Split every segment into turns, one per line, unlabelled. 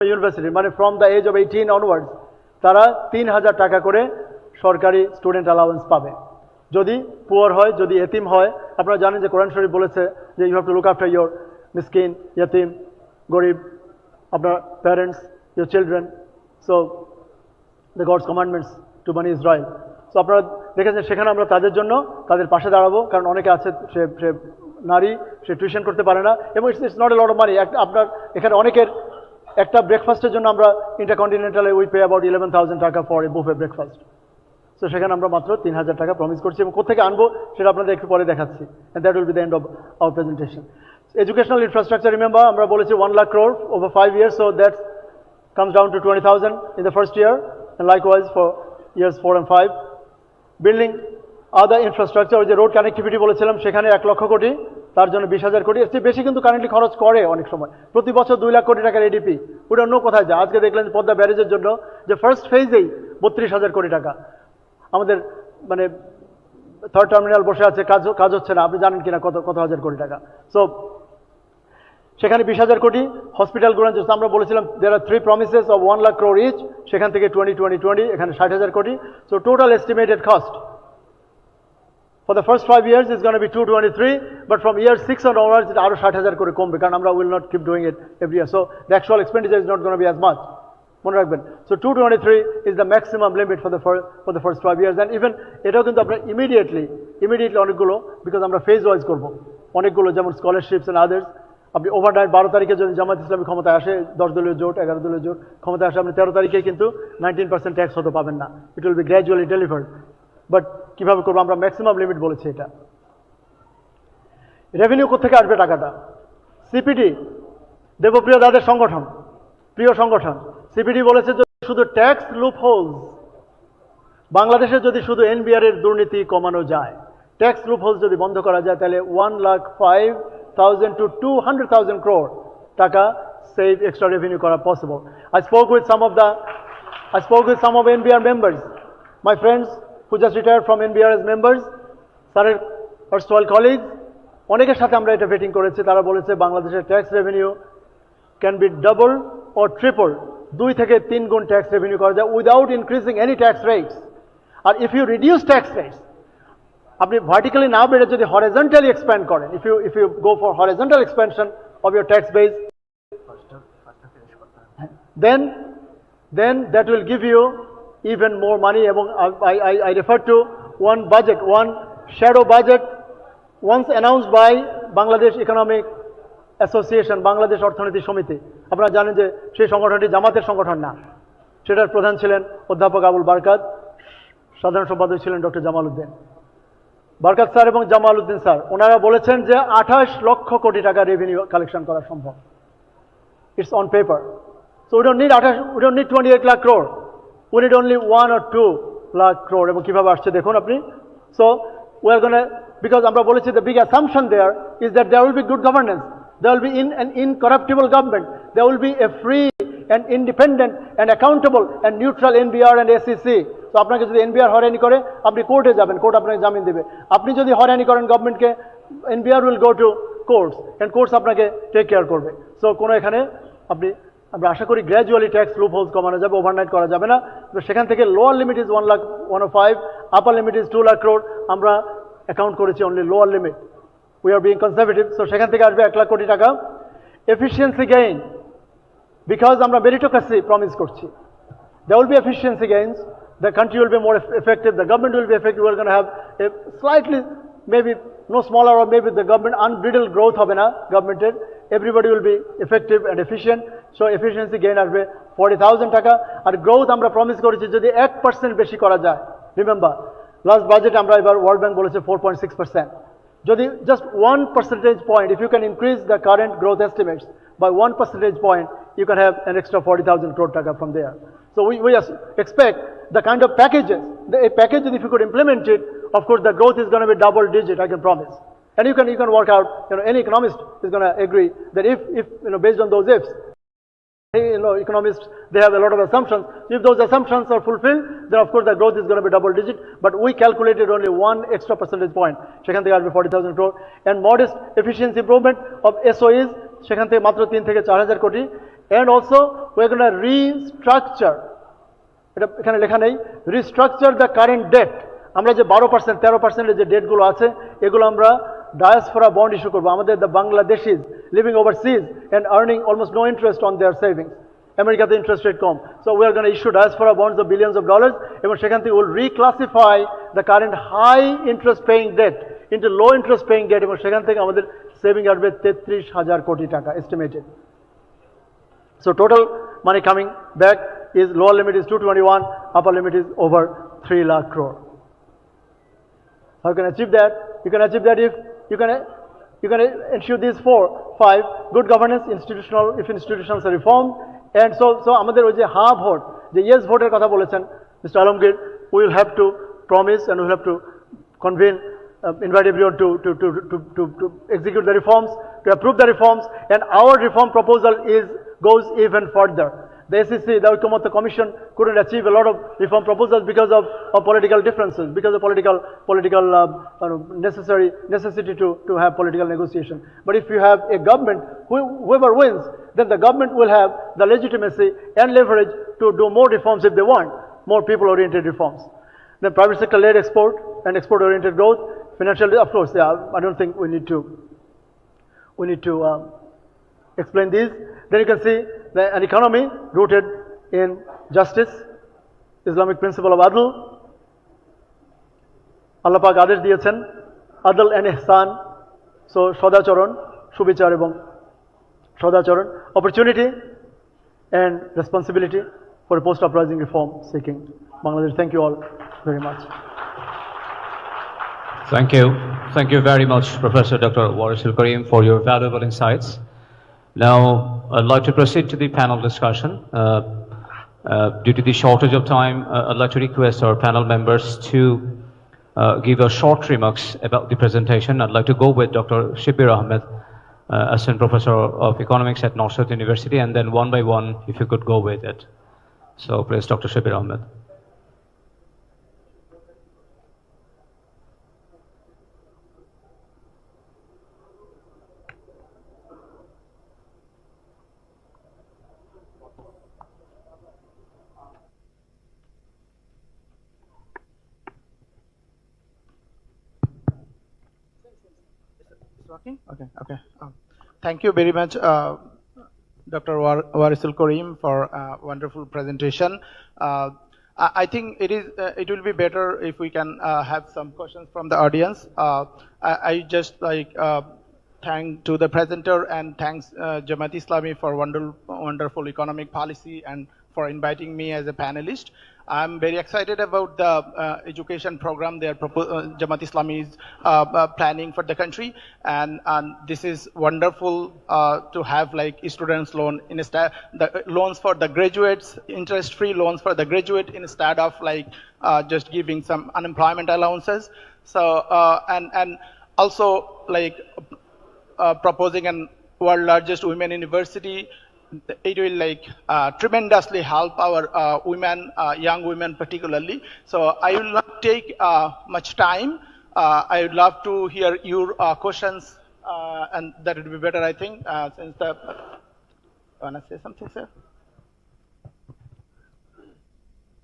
University মানে from the age of 18 onwards তারা 3000 টাকা করে সরকারি স্টুডেন্ট অ্যালাউন্স পাবে। যদি পুয়ার হয়, যদি এতিম হয়, আপনারা জানেন যে কোরআন শরীফ বলেছে যে you have to look after your মিসকিন, ইয়াতিম, গরিব, আপনার parents, your children. So the gods commandments to Bani Israel. সো আপনারা দেখেছেন সেখানে আমরা তাদের জন্য তাদের পাশে দাঁড়াবো, কারণ অনেকে আছে সে নারী, সে টিউশন করতে পারে না, এবং it's not a lot of money. আপনার এখানে অনেকের একটা ব্রেকফাস্টের জন্য আমরা ইন্টারকন্টিনেন্টালে উই পে অ্যাবাউট 11,000 টাকা for a buffet breakfast. So সেখানে আমরা মাত্র 3000 টাকা প্রমিস করছি, এবং কোথেকে আনবো সেটা আপনাদের একটু পরে দেখাচ্ছি। And that will be the end of our presentation. Educational infrastructure, remember আমরা বলেছি 1 lakh crore over 5 years, so that comes down to 20,000 in the first year, and likewise for years 4 and 5. Building other infrastructure, ওই যে road connectivity বলেছিলাম, সেখানে 1 লক্ষ কোটি, তার জন্য 20,000 কোটি। এর চেয়ে বেশি কিন্তু কারেন্টলি খরচ করে অনেক সময়, প্রতি বছর 2 লাখ কোটি টাকার এডিপি, ওটা অন্য কোথায় যায়। আজকে দেখলেন পদ্মা ব্যারেজের জন্য যে ফার্স্ট ফেজেই 32,000 কোটি টাকা। আমাদের মানে থার্ড টার্মিনাল বসে আছে, কাজ হচ্ছে না, আপনি জানেন কিনা কত হাজার কোটি টাকা। সো সেখানে 20,000 কোটি। হসপিটালগুলো আমরা বলেছিলাম there are 3 promises of 1 lakh crore each, সেখান থেকে 20 এখানে 60,000 কোটি। So total estimated cost for the first 5 years is going to be 223, but from year 6 onwards it আরো 60,000 করে কমবে, কারণ আমরা will not keep doing it every year, so the actual expenditure is not going to be as much, মনে রাখবেন। So 223 is the maximum limit for the first 5 years, and even এটাও কিন্তু আপনার immediately অনেকগুলো, because আমরা phase wise করব অনেকগুলো, যেমন স্কলারশিপস এন্ড আদার্স। আপনি ওভারনাইট 12 তারিখে যদি জামাত ইসলামী ক্ষমতায় আসে, 10 দলীয় জোট, 11 দলীয় জোট ক্ষমতায় আসে, আপনি 13 তারিখে কিন্তু 19% ট্যাক্স হতে পাবেন না, it will be gradually delivered. But কিভাবে করবো, আমরা ম্যাক্সিমাম লিমিট বলেছি এটা। রেভিনিউ কোথেকে আসবে টাকাটা? সিপিডি, দেবপ্রিয় দাদের সংগঠন, প্রিয় সংগঠন, সিপিডি বলেছে যে শুধু ট্যাক্স লুপ হোলস, বাংলাদেশে যদি শুধু এনবিআর এর দুর্নীতি কমানো যায়, ট্যাক্স লুপ হোলস যদি বন্ধ করা যায়, তাহলে 1,05,000 to 200,000 crore টাকা সেভ এক্সট্রা রেভিনিউ করা possible. I spoke with some of NBR members, my friends who just retired from NBR as members, স্যারের erstwhile colleagues, অনেকের সাথে আমরা এটা ভেটিং করেছি। তারা বলেছে বাংলাদেশের tax revenue can be double or triple, 2 থেকে 3 গুণ ট্যাক্স রেভিনিউ করা যায় without increasing any tax rates. আর if you reduce tax rates, আপনি ভার্টিক্যালি না বেড়ে যদি হরিজন্টালি এক্সপ্যান্ড করেন, if you go for horizontal expansion of your tax base, then that will give you even more money. এবং I refer to one shadow budget once announced by Bangladesh Economic Association, Bangladesh অর্থনীতি সমিতি। আপনারা জানেন যে সেই সংগঠনটি জামাতের সংগঠন না, সেটার প্রধান ছিলেন অধ্যাপক আবুল বারকাত, সাধারণ সম্পাদক ছিলেন ডক্টর জামাল উদ্দিন। বারকাত স্যার এবং জামাল উদ্দিন স্যার, ওনারা বলেছেন যে 28 লক্ষ কোটি টাকা রেভিনিউ কালেকশন করা সম্ভব। It's on paper. So we don't need 28 lakh crore, we need only 1 or 2 lakh crore। এবং কিভাবে আসছে দেখুন আপনি। So we are going to, because আমরা বলেছি the big assumption there is that there will be good governance, there will be an incorruptible government, there will be a free and independent and accountable and neutral NBR and SEC। তো আপনাকে যদি NBR হয়রানি করে, আপনি কোর্টে যাবেন, court আপনাকে জামিন দেবে। আপনি যদি হয়রানি করেন গভর্নমেন্টকে, NBR will go to courts, and courts আপনাকে টেক কেয়ার করবে। সো কোনো এখানে আমরা আশা করি গ্র্যাজুয়ালি ট্যাক্স লুপ হোলস কমানো যাবে, ওভারনাইট করা যাবে না। তো সেখান থেকে lower limit is 1,05,000, upper limit is 2 lakh crore। আমরা অ্যাকাউন্ট করেছি only lower limit, we are being conservative. So সেখান থেকে আসবে 1 লাখ কোটি টাকা। এফিসিয়েন্সি গেইন, বিকজ আমরা মেরিটোক্রেসি প্রমিস করছি, there will be efficiency gains, the country will be more effective, the government will be effective, we are going to have a slightly, maybe no smaller, or maybe the government unbridled growth হবে না গভর্নমেন্টের, everybody will be effective and efficient, so efficiency gain আসবে 40,000 টাকা। আর growth আমরা promise করেছি যদি 1% বেশি করা যায়, রিমেম্বার লাস্ট বাজেট আমরা এবার ওয়ার্ল্ড ব্যাংক বলেছে 4.6%, যদি just 1 percentage point, if you can increase the current growth estimates by 1 percentage point, you can have an extra 40,000 crore taka from there. So we expect the kind of packages, a package, if you could implement it, of course the growth is going to be double digit, I can promise. And you can work out, any economist is going to agree that if based on those ifs, economists, they have a lot of assumptions. If those assumptions are fulfilled, then of course the growth is going to be double digit, but we calculated only 1 extra percentage point, সেখান থেকে আসবে 40,000 crore, and modest efficiency improvement of SOEs, সেখান থেকে মাত্র 3 থেকে 4,000 কোটি, And also, we're going to restructure the current debt. আমরা যে 12% 13% যে ডেটগুলো আছে এগুলো আমরা ডায়াসপোরা বন্ড ইস্যু করব আমাদের the Bangladeshis living overseas and earning almost no interest on their savings আমেরিকাতে ইন্টারেস্ট রেট কম so we are gonna issue diaspora bonds of billions of dollars এবং সেখান থেকে will reclassify the current high interest paying debt into low interest paying debt এবং সেখান থেকে আমাদের saving আসবে 33,000 কোটি টাকা estimated so total money coming back is lower limit is 221 upper limit is over 3 lakh crore. How you can achieve that? You can achieve that if you can ensure these 5 good governance, institutions are reformed, and so amader oy je ha vote je yes vote er kotha bolechen Mr. Alamgir, we will have to promise and we will have to convene invite everyone to execute the reforms, to approve the reforms, and our reform proposal goes even further. The SEC, the ঐক্যমত্য Commission, couldn't achieve a lot of reform proposals because of political differences, because of political necessity to have political negotiation. But if you have a government, whoever wins, then the government will have the legitimacy and leverage to do more reforms if they want, more people-oriented reforms. Then private sector-led export and export-oriented growth, financial, of course, yeah, I don't think we need to explain these. Then you can see an economy rooted in justice, Islamic principle of adl. Allah Pak adesh diyechen adl and ihsan, so সদাচরণ সুবিচার এবং সদাচরণ, opportunity and responsibility for a post-uprising reform seeking Bangladesh. Thank you all very much.
Thank you very much, Professor Dr. Warisul Karim, for your valuable insights. Now, I'd like to proceed to the panel discussion. Due to the shortage of time, I'd like to request our panel members to give a short remarks about the presentation. I'd like to go with Dr. Shibir Ahmed, Assistant Professor of Economics at North South University, and then one by one, if you could go with it. So, please, Dr. Shibir Ahmed.
Okay. Thank you very much, Dr. Warisul Karim, for a wonderful presentation. I think it will be better if we can have some questions from the audience. I just thank to the presenter and thanks Jamaat Islami for wonderful economic policy and for inviting me as a panelist. I'm very excited about the education program Jamaat Islami is planning for the country, and this is wonderful to have like students loan the loans for the graduates, interest-free loans for the graduate instead of like just giving some unemployment allowances. So and also like proposing an world largest women university. It will like tremendously help our women, young women particularly. So I will not take much time. I would love to hear your questions, and that would be better, I think, since the... Want to say something, sir?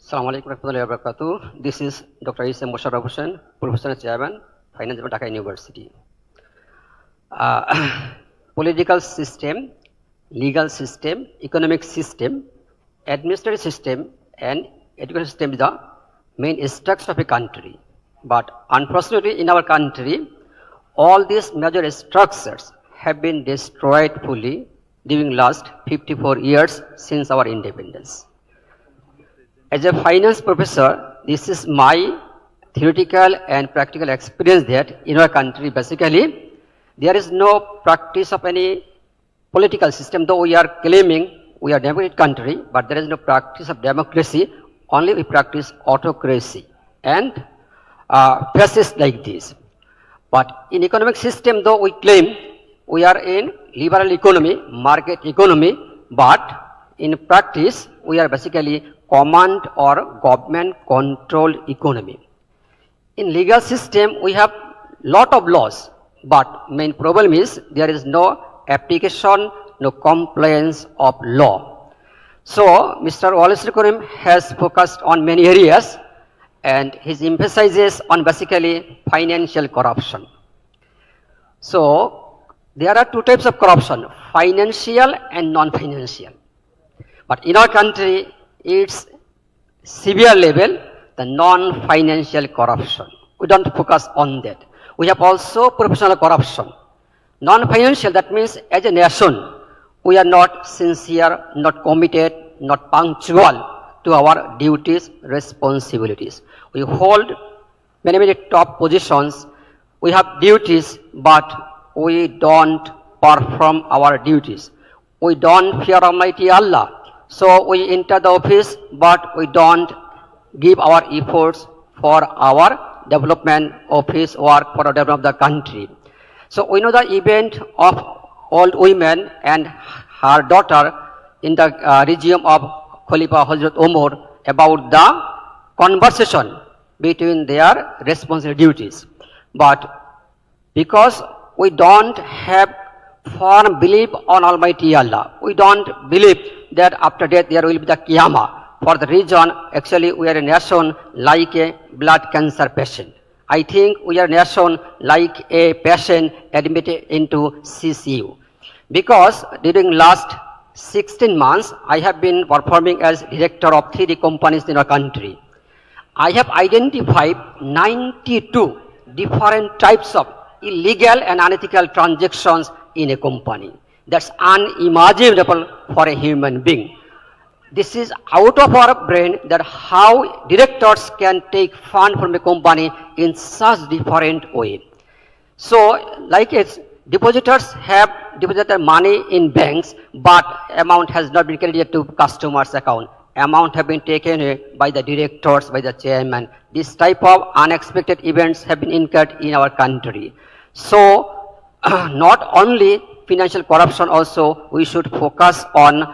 Assalamu alaikum warahmatullahi wabarakatuh. This is Dr. Isam Musharraf Hussain, Professor and Chairman, Finance at Dhaka University. Political system, legal system, economic system, administrative system, and education system is the main structure of a country. But unfortunately, in our country, all these major structures have been destroyed fully during last 54 years since our independence. As a finance professor, this is my theoretical and practical experience that in our country, basically, there is no practice of any political system, though we are claiming we are a democratic country, but there is no practice of democracy, only we practice autocracy and fascists like this. But in economic system, though we claim we are in liberal economy, market economy, but in practice we are basically command or government controlled economy. In legal system we have lot of laws, but main problem is there is no application no compliance of law. So Mr. Wallace Karim has focused on many areas, and his emphasizes on basically financial corruption. So there are two types of corruption, financial and non-financial. But in our country, it's severe level, the non-financial corruption. We don't focus on that. We have also professional corruption. Non-financial, that means as a nation, we are not sincere, not committed, not punctual to our duties, responsibilities. We hold many top positions. We have duties, but we don't perform our duties. We don't fear Almighty Allah. So we enter the office, but we don't give our efforts for our development office work for the development of the country. So we know the event of old women and her daughter in the regime of Khalifa Hazrat Umar about the conversation between their responsible duties. But because we don't have firm belief on Almighty Allah, we don't believe that after death there will be the Qiyamah. For the reason, actually we are a nation like a blood cancer patient. I think we are a nation like a patient admitted into CCU. Because during last 16 months, I have been performing as director of 3 companies in our country. I have identified 92 different types of illegal and unethical transactions in a company. That's unimaginable for a human being. This is out of our brain that how directors can take fund from a company in such different way. So, like it's depositors have deposited money in banks, but amount has not been credited to customers' account. Amount have been taken away by the directors, by the chairman. This type of unexpected events have been incurred in our country. So, not only financial corruption, also we should focus on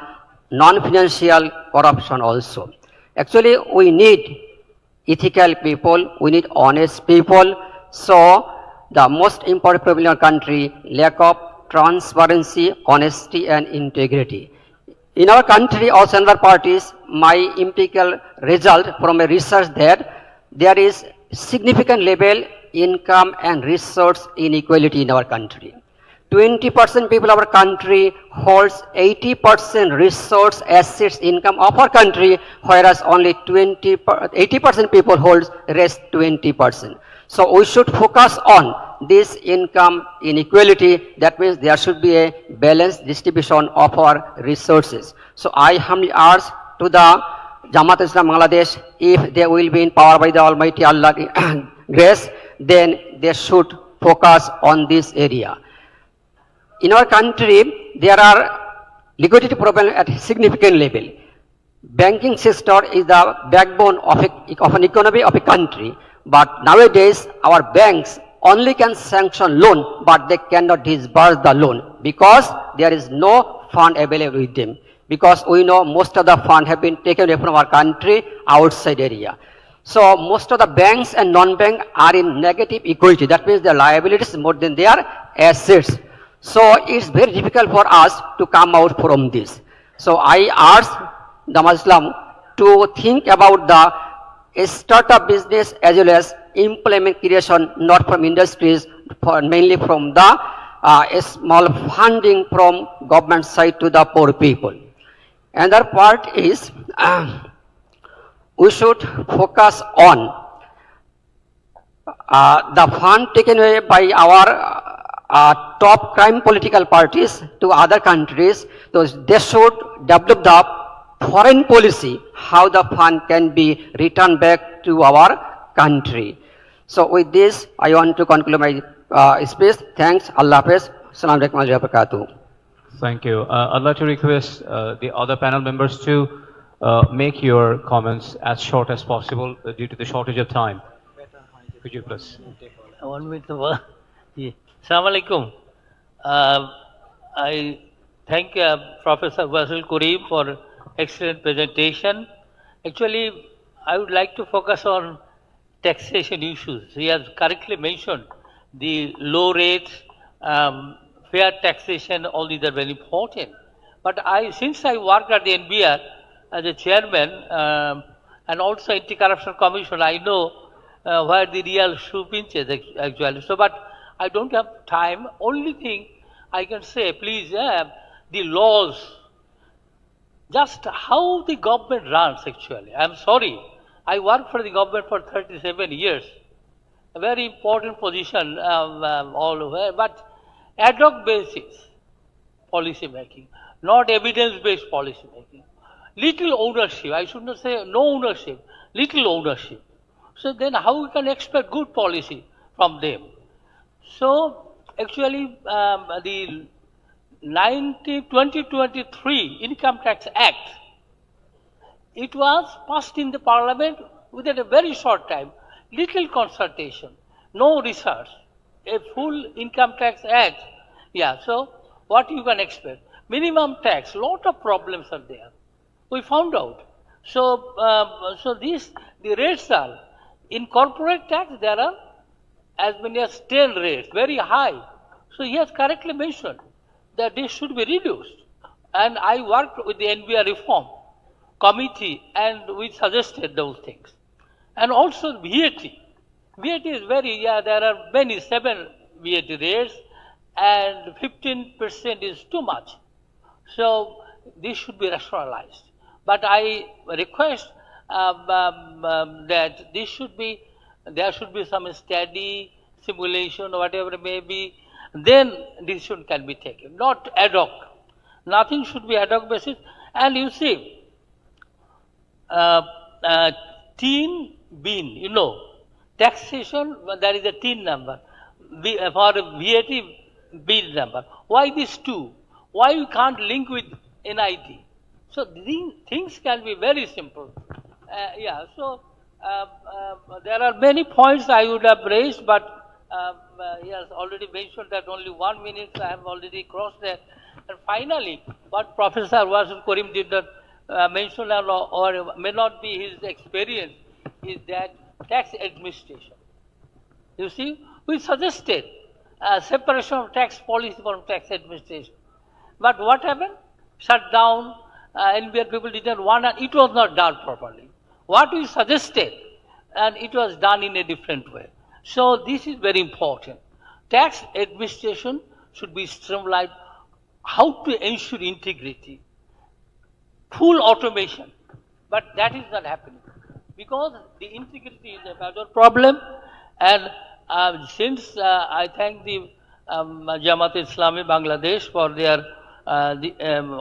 non-financial corruption also. Actually, we need ethical people, we need honest people. So, the most important problem in our country, lack of transparency, honesty and integrity. In our country, also in other parties, my empirical result from a research that there is significant level income and resource inequality in our country. 20% people of our country holds 80% resource assets income of our country, whereas only 80% people holds rest 20%. So we should focus on this income inequality. That means there should be a balanced distribution of our resources. So I humbly urge to the Jamaat Islam Bangladesh, if they will be in power by the Almighty Allah grace, then they should focus on this area. In our country, there are liquidity problems at a significant level. Banking sector is the backbone of an economy of a country. But nowadays, our banks only can sanction loan, but they cannot disburse the loan because there is no fund available with them. Because we know most of the funds have been taken away from our country outside area. So most of the banks and non-bank are in negative equity. That means their liabilities more than their assets. So it's very difficult for us to come out from this. So I ask the Muslim to think about the startup business as well as employment creation, not from industries, mainly from the small funding from government side to the poor people. Another part is we should focus on the fund taken away by our top crime political parties to other countries. So they should develop the foreign policy, how the fund can be returned back to our country. So with this, I want to conclude my speech. Thanks. Allah Hafiz. Assalamu alaikum wa rahmatullahi wa barakatuh.
Thank you. I'd like to request the other panel members to make your comments as short as possible due to the shortage of time. Could you please?
1 minute. Assalamu alaikum. I thank Professor Wasil Karim for excellent presentation. Actually, I would like to focus on taxation issues. He has correctly mentioned the low rates, fair taxation, all these are very important. But since I worked at the NBR as a chairman and also Anti-Corruption Commission, I know where the real shoe pinches actually. So, but I don't have time. Only thing I can say, please, the laws, just how the government runs actually. I'm sorry, I worked for the government for 37 years. A very important position all over, but ad hoc basis policy making, not evidence-based policy making. Little ownership, I should not say no ownership, little ownership. So then how we can expect good policy from them? So actually the 2023 Income Tax Act, it was passed in the parliament within a very short time, little consultation, no research, a full Income Tax Act. Yeah, so what you can expect? Minimum tax, lot of problems are there. We found out. So, the rates are, in corporate tax there are as many as 10 rates, very high. So he has correctly mentioned that this should be reduced. And I worked with the NBR reform committee and we suggested those things. And also VAT. VAT is very, there are many, 7 VAT rates and 15% is too much. So this should be rationalized. But I request that this should be, there should be some study, simulation, or whatever it may be, then decision can be taken, not ad hoc. Nothing should be ad hoc basis. And you see, teen bin, you know, taxation, there is a teen number, for VAT bin number. Why these two? Why you can't link with NIT? So these things can be very simple. So there are many points I would have raised, but he has already mentioned that only 1 minute, so I have already crossed that. And finally, what Professor Wasil Karim did not mention or may not be his experience is that tax administration. You see, we suggested separation of tax policy from tax administration. But what happened? Shut down, NBR people didn't want, and it was not done properly. What we suggested, and it was done in a different way. So this is very important. Tax administration should be streamlined. How to ensure integrity, full automation, but that is not happening because the integrity is a major problem. And since I thank the Jamaat-e-Islami Bangladesh for their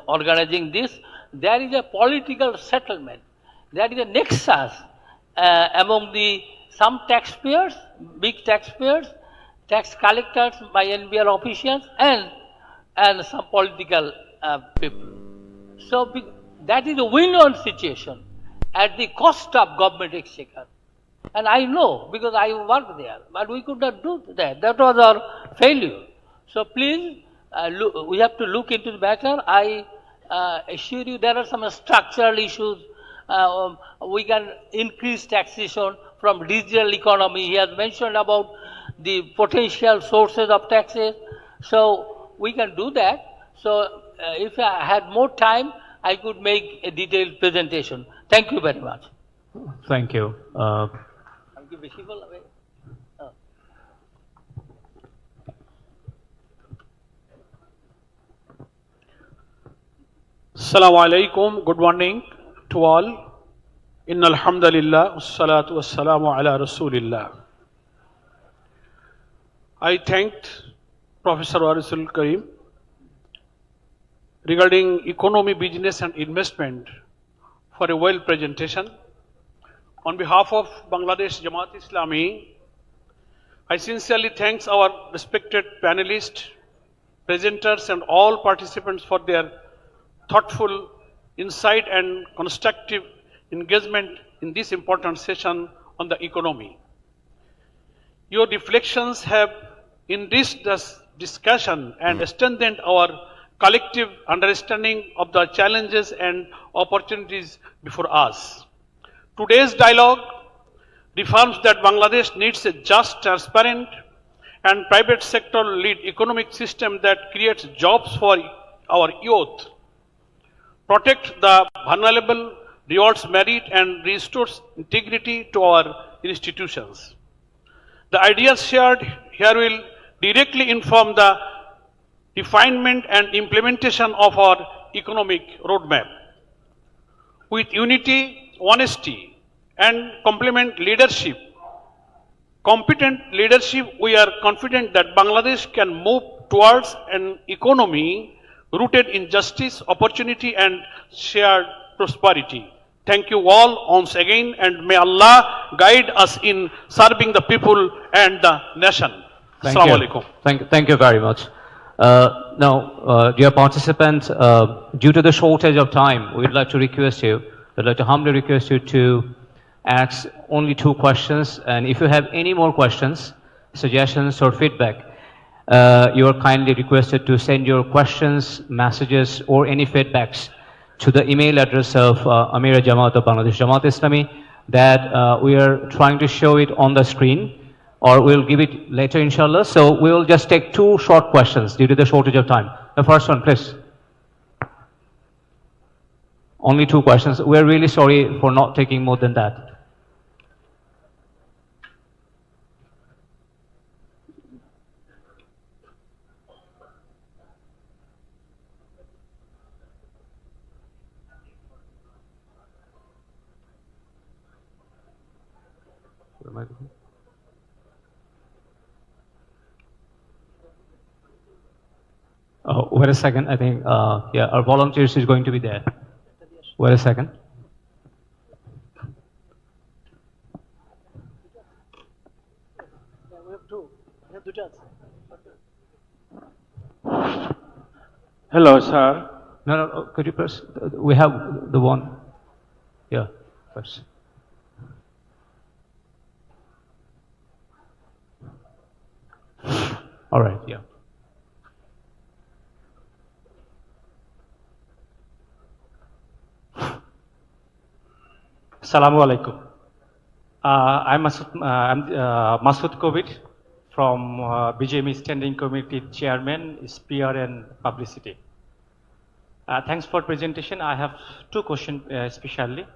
organizing this, there is a political settlement. There is a nexus among some taxpayers, big taxpayers, tax collectors by NBR officials, and some political people. So that is a win-win situation at the cost of government exchequer. And I know because I worked there, but we could not do that. That was our failure. So please, we have to look into the matter. I assure you there are some structural issues. We can increase taxation from digital economy. He has mentioned about the potential sources of taxes. So we can do that. So if I had more time, I could make a detailed presentation. Thank you very much.
Thank you.
Assalamu alaikum. Good morning to all. Inna alhamdulillah, wassalatu wassalamu ala rasulillah. I thanked Professor Warisul Karim regarding economy, business and investment for a well presentation. On behalf of Bangladesh Jamaat-e-Islami, I sincerely thank our respected panelists, presenters and all participants for their thoughtful insight and constructive engagement in this important session on the economy. Your reflections have enriched this discussion and strengthened our collective understanding of the challenges and opportunities before us. Today's dialogue reaffirms that Bangladesh needs a just, transparent and private sector lead economic system that creates jobs for our youth, protect the vulnerable, rewards merit, and restores integrity to our institutions. The ideas shared here will directly inform the refinement and implementation of our economic roadmap. With unity, honesty, and competent leadership, we are confident that Bangladesh can move towards an economy rooted in justice, opportunity, and shared prosperity. Thank you all once again, and may Allah guide us in serving the people and the nation. Assalamu alaikum.
Thank you very much. Now, dear participants, due to the shortage of time, we'd like to humbly request you to ask only 2 questions, and if you have any more questions, suggestions, or feedback, you are kindly requested to send your questions, messages, or any feedbacks to the email address of Amir Jamaat of Bangladesh Jamaat Islami that we are trying to show it on the screen, or we'll give it later, inshallah. So we'll just take 2 short questions due to the shortage of time. The first one, please. Only 2 questions. We're really sorry for not taking more than that. Oh, wait a second. I think, yeah, our volunteers is going to be there. Wait a second.
Hello, sir.
No, could you press? We have the one. Yeah, first. All right, yeah.
Assalamu alaikum. I'm Masood Kovid from BJM Standing Committee Chairman, PR and Publicity. Thanks for presentation. I have 2 questions especially.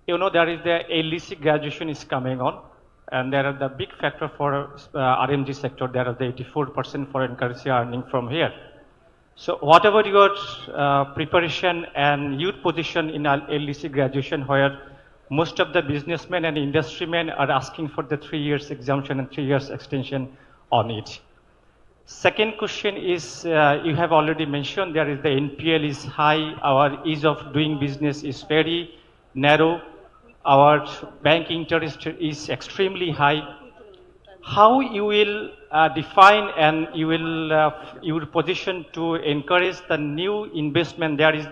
You know, there is the LDC graduation is coming on, and there are the big factor for RMG sector. There are the 84% foreign currency earning from here. So whatever your preparation and youth position in LDC graduation, where most of the businessmen and industrymen are asking for the 3 years exemption and 3 years extension on it. Second question is, you have already mentioned there is the NPL is high, our ease of doing business is very narrow, our bank interest is extremely high. How you will define and you will your position to encourage the new investment? There is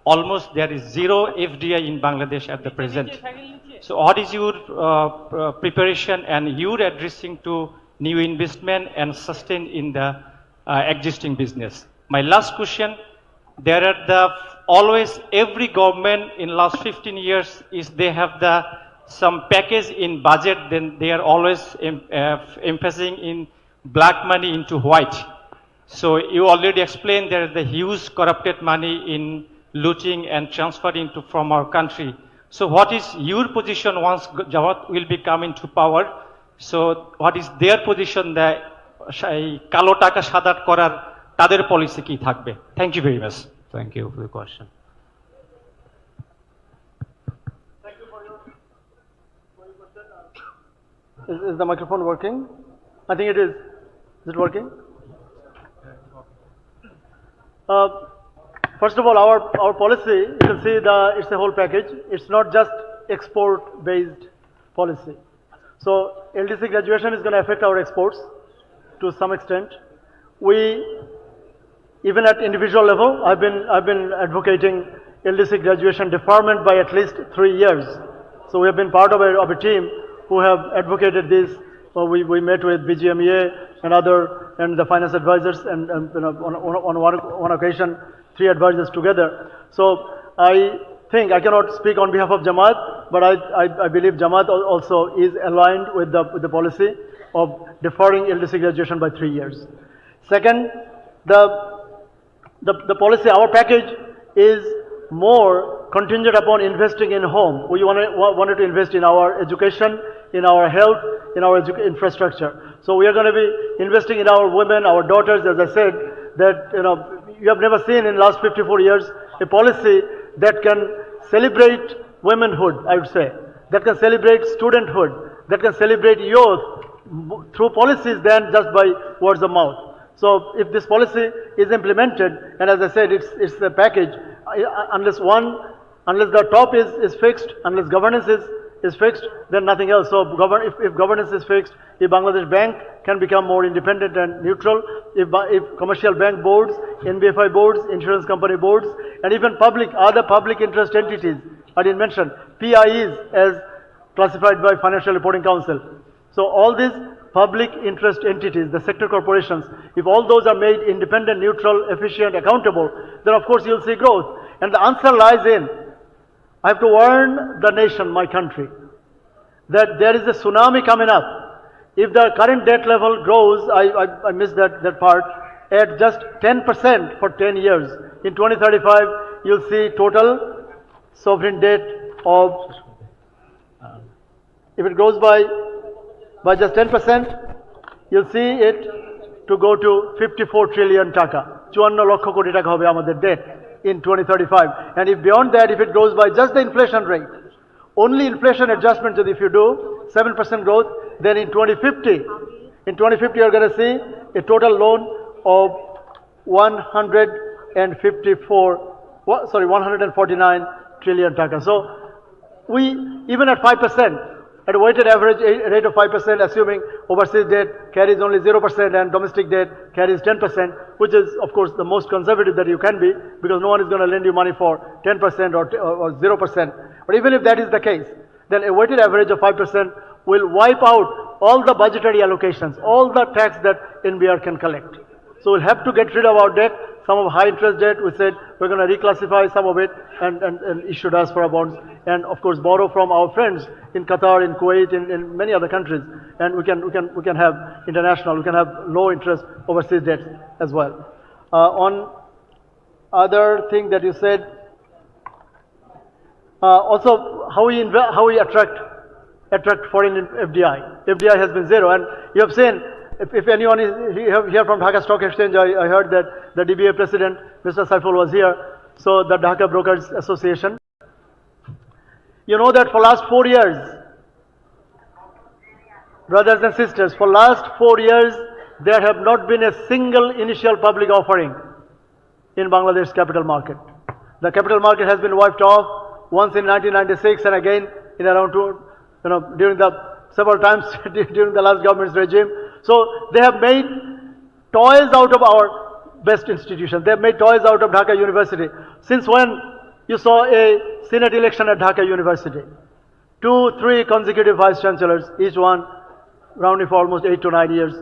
almost there is 0 FDI in Bangladesh at the present. So what is your preparation and your addressing to new investment and sustain in the existing business? My last question, there are always every government in last 15 years is they have some package in budget, then they are always emphasizing in black money into white. So you already explained there is the huge corrupted money in looting and transferring from our country. So what is your position once Jamaat will be coming to power? So what is their position that কালো টাকা সাদা করার তাদের policy কি থাকবে? Thank you very much.
Thank you for the question.
Thank you for your question. Is the microphone working? I think it is. Is it working? First of all, our policy, you can see it's a whole package. It's not just export-based policy. So LDC graduation is going to affect our exports to some extent. We, even at individual level, I've been advocating LDC graduation deferment by at least 3 years. So we have been part of a team who have advocated this. We met with BGMEA and the finance advisors, and you know, on one occasion, 3 advisors together. So I think I cannot speak on behalf of Jamaat, but I believe Jamaat also is aligned with the policy, of deferring LDC graduation by 3 years. Second, the policy, our package is more contingent upon investing in home. We wanted to invest in our education, in our health, in our infrastructure. So we are going to be investing in our women, our daughters, as I said, that, you have never seen in the last 54 years a policy that can celebrate womanhood, I would say, that can celebrate studenthood, that can celebrate youth through policies than just by words of mouth. So if this policy is implemented, and as I said, it's a package, unless the top is fixed, unless governance is fixed, then nothing else. So if governance is fixed, if Bangladesh Bank can become more independent and neutral, if commercial bank boards, NBFI boards, insurance company boards, and even other public interest entities, I didn't mention, PIEs as classified by Financial Reporting Council. So all these public interest entities, the sector corporations, if all those are made independent, neutral, efficient, accountable, then of course you'll see growth. And the answer lies in, I have to warn the nation, my country, that there is a tsunami coming up. If the current debt level grows, I missed that part, at just 10% for 10 years, in 2035, you'll see total sovereign debt of, if it grows by just 10%, you'll see it to go to 54 trillion taka. 54 lakh crore টাকা হবে আমাদের debt in 2035. And if beyond that, if it grows by just the inflation rate, only inflation adjustment, if you do 7% growth, then in 2050 you're going to see a total loan of 149 trillion taka. So we, even at 5%, at a weighted average rate of 5%, assuming overseas debt carries only 0% and domestic debt carries 10%, which is, of course, the most conservative that you can be, because no one is going to lend you money for 10% or 0%. But even if that is the case, then a weighted average of 5% will wipe out all the budgetary allocations, all the tax that NBR can collect. So we'll have to get rid of our debt. Some of high interest debt, we said we're going to reclassify some of it and issue diaspora bonds, and of course borrow from our friends in Qatar, in Kuwait, in many other countries, and we can have international, we can have low interest overseas debt as well. On other thing that you said, also how we attract foreign FDI. FDI has been zero, and you have seen. If anyone is here from Dhaka Stock Exchange, I heard that the DBA president, Mr. Saiful, was here. So the Dhaka Brokers Association. You know that for last 4 years, brothers and sisters, for last 4 years, there have not been a single initial public offering in Bangladesh capital market. The capital market has been wiped off once in 1996 and again in around during several times during the last government's regime. So they have made toys out of our best institutions. They have made toys out of Dhaka University. Since when you saw a Senate election at Dhaka University? 2-3 consecutive vice chancellors, each one rounding for almost 8 to 9 years,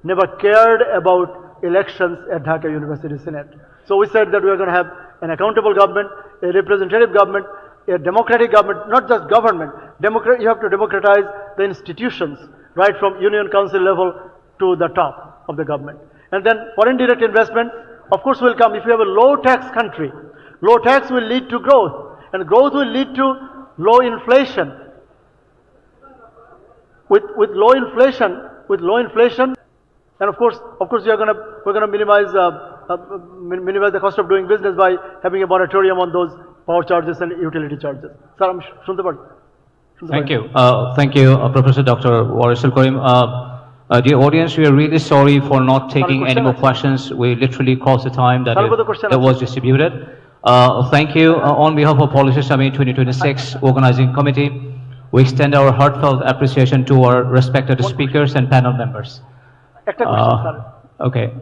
never cared about elections at Dhaka University Senate. So we said that we are going to have an accountable government, a representative government, a democratic government, not just government. You have to democratize the institutions, right from Union Council level to the top of the government. And then foreign direct investment, of course, will come. If you have a low tax country, low tax will lead to growth, and growth will lead to low inflation. With low inflation, and of course, we're going to minimize the cost of doing business by having a moratorium on those power charges and utility charges. Sir,
Thank you. Thank you, Professor Dr. Warisul Karim. Dear audience, we are really sorry for not taking any more questions. We literally crossed the time that was distributed. Thank you. On behalf of Policy Summit 2026 Organizing Committee, we extend our heartfelt appreciation to our respected speakers and panel members. Okay.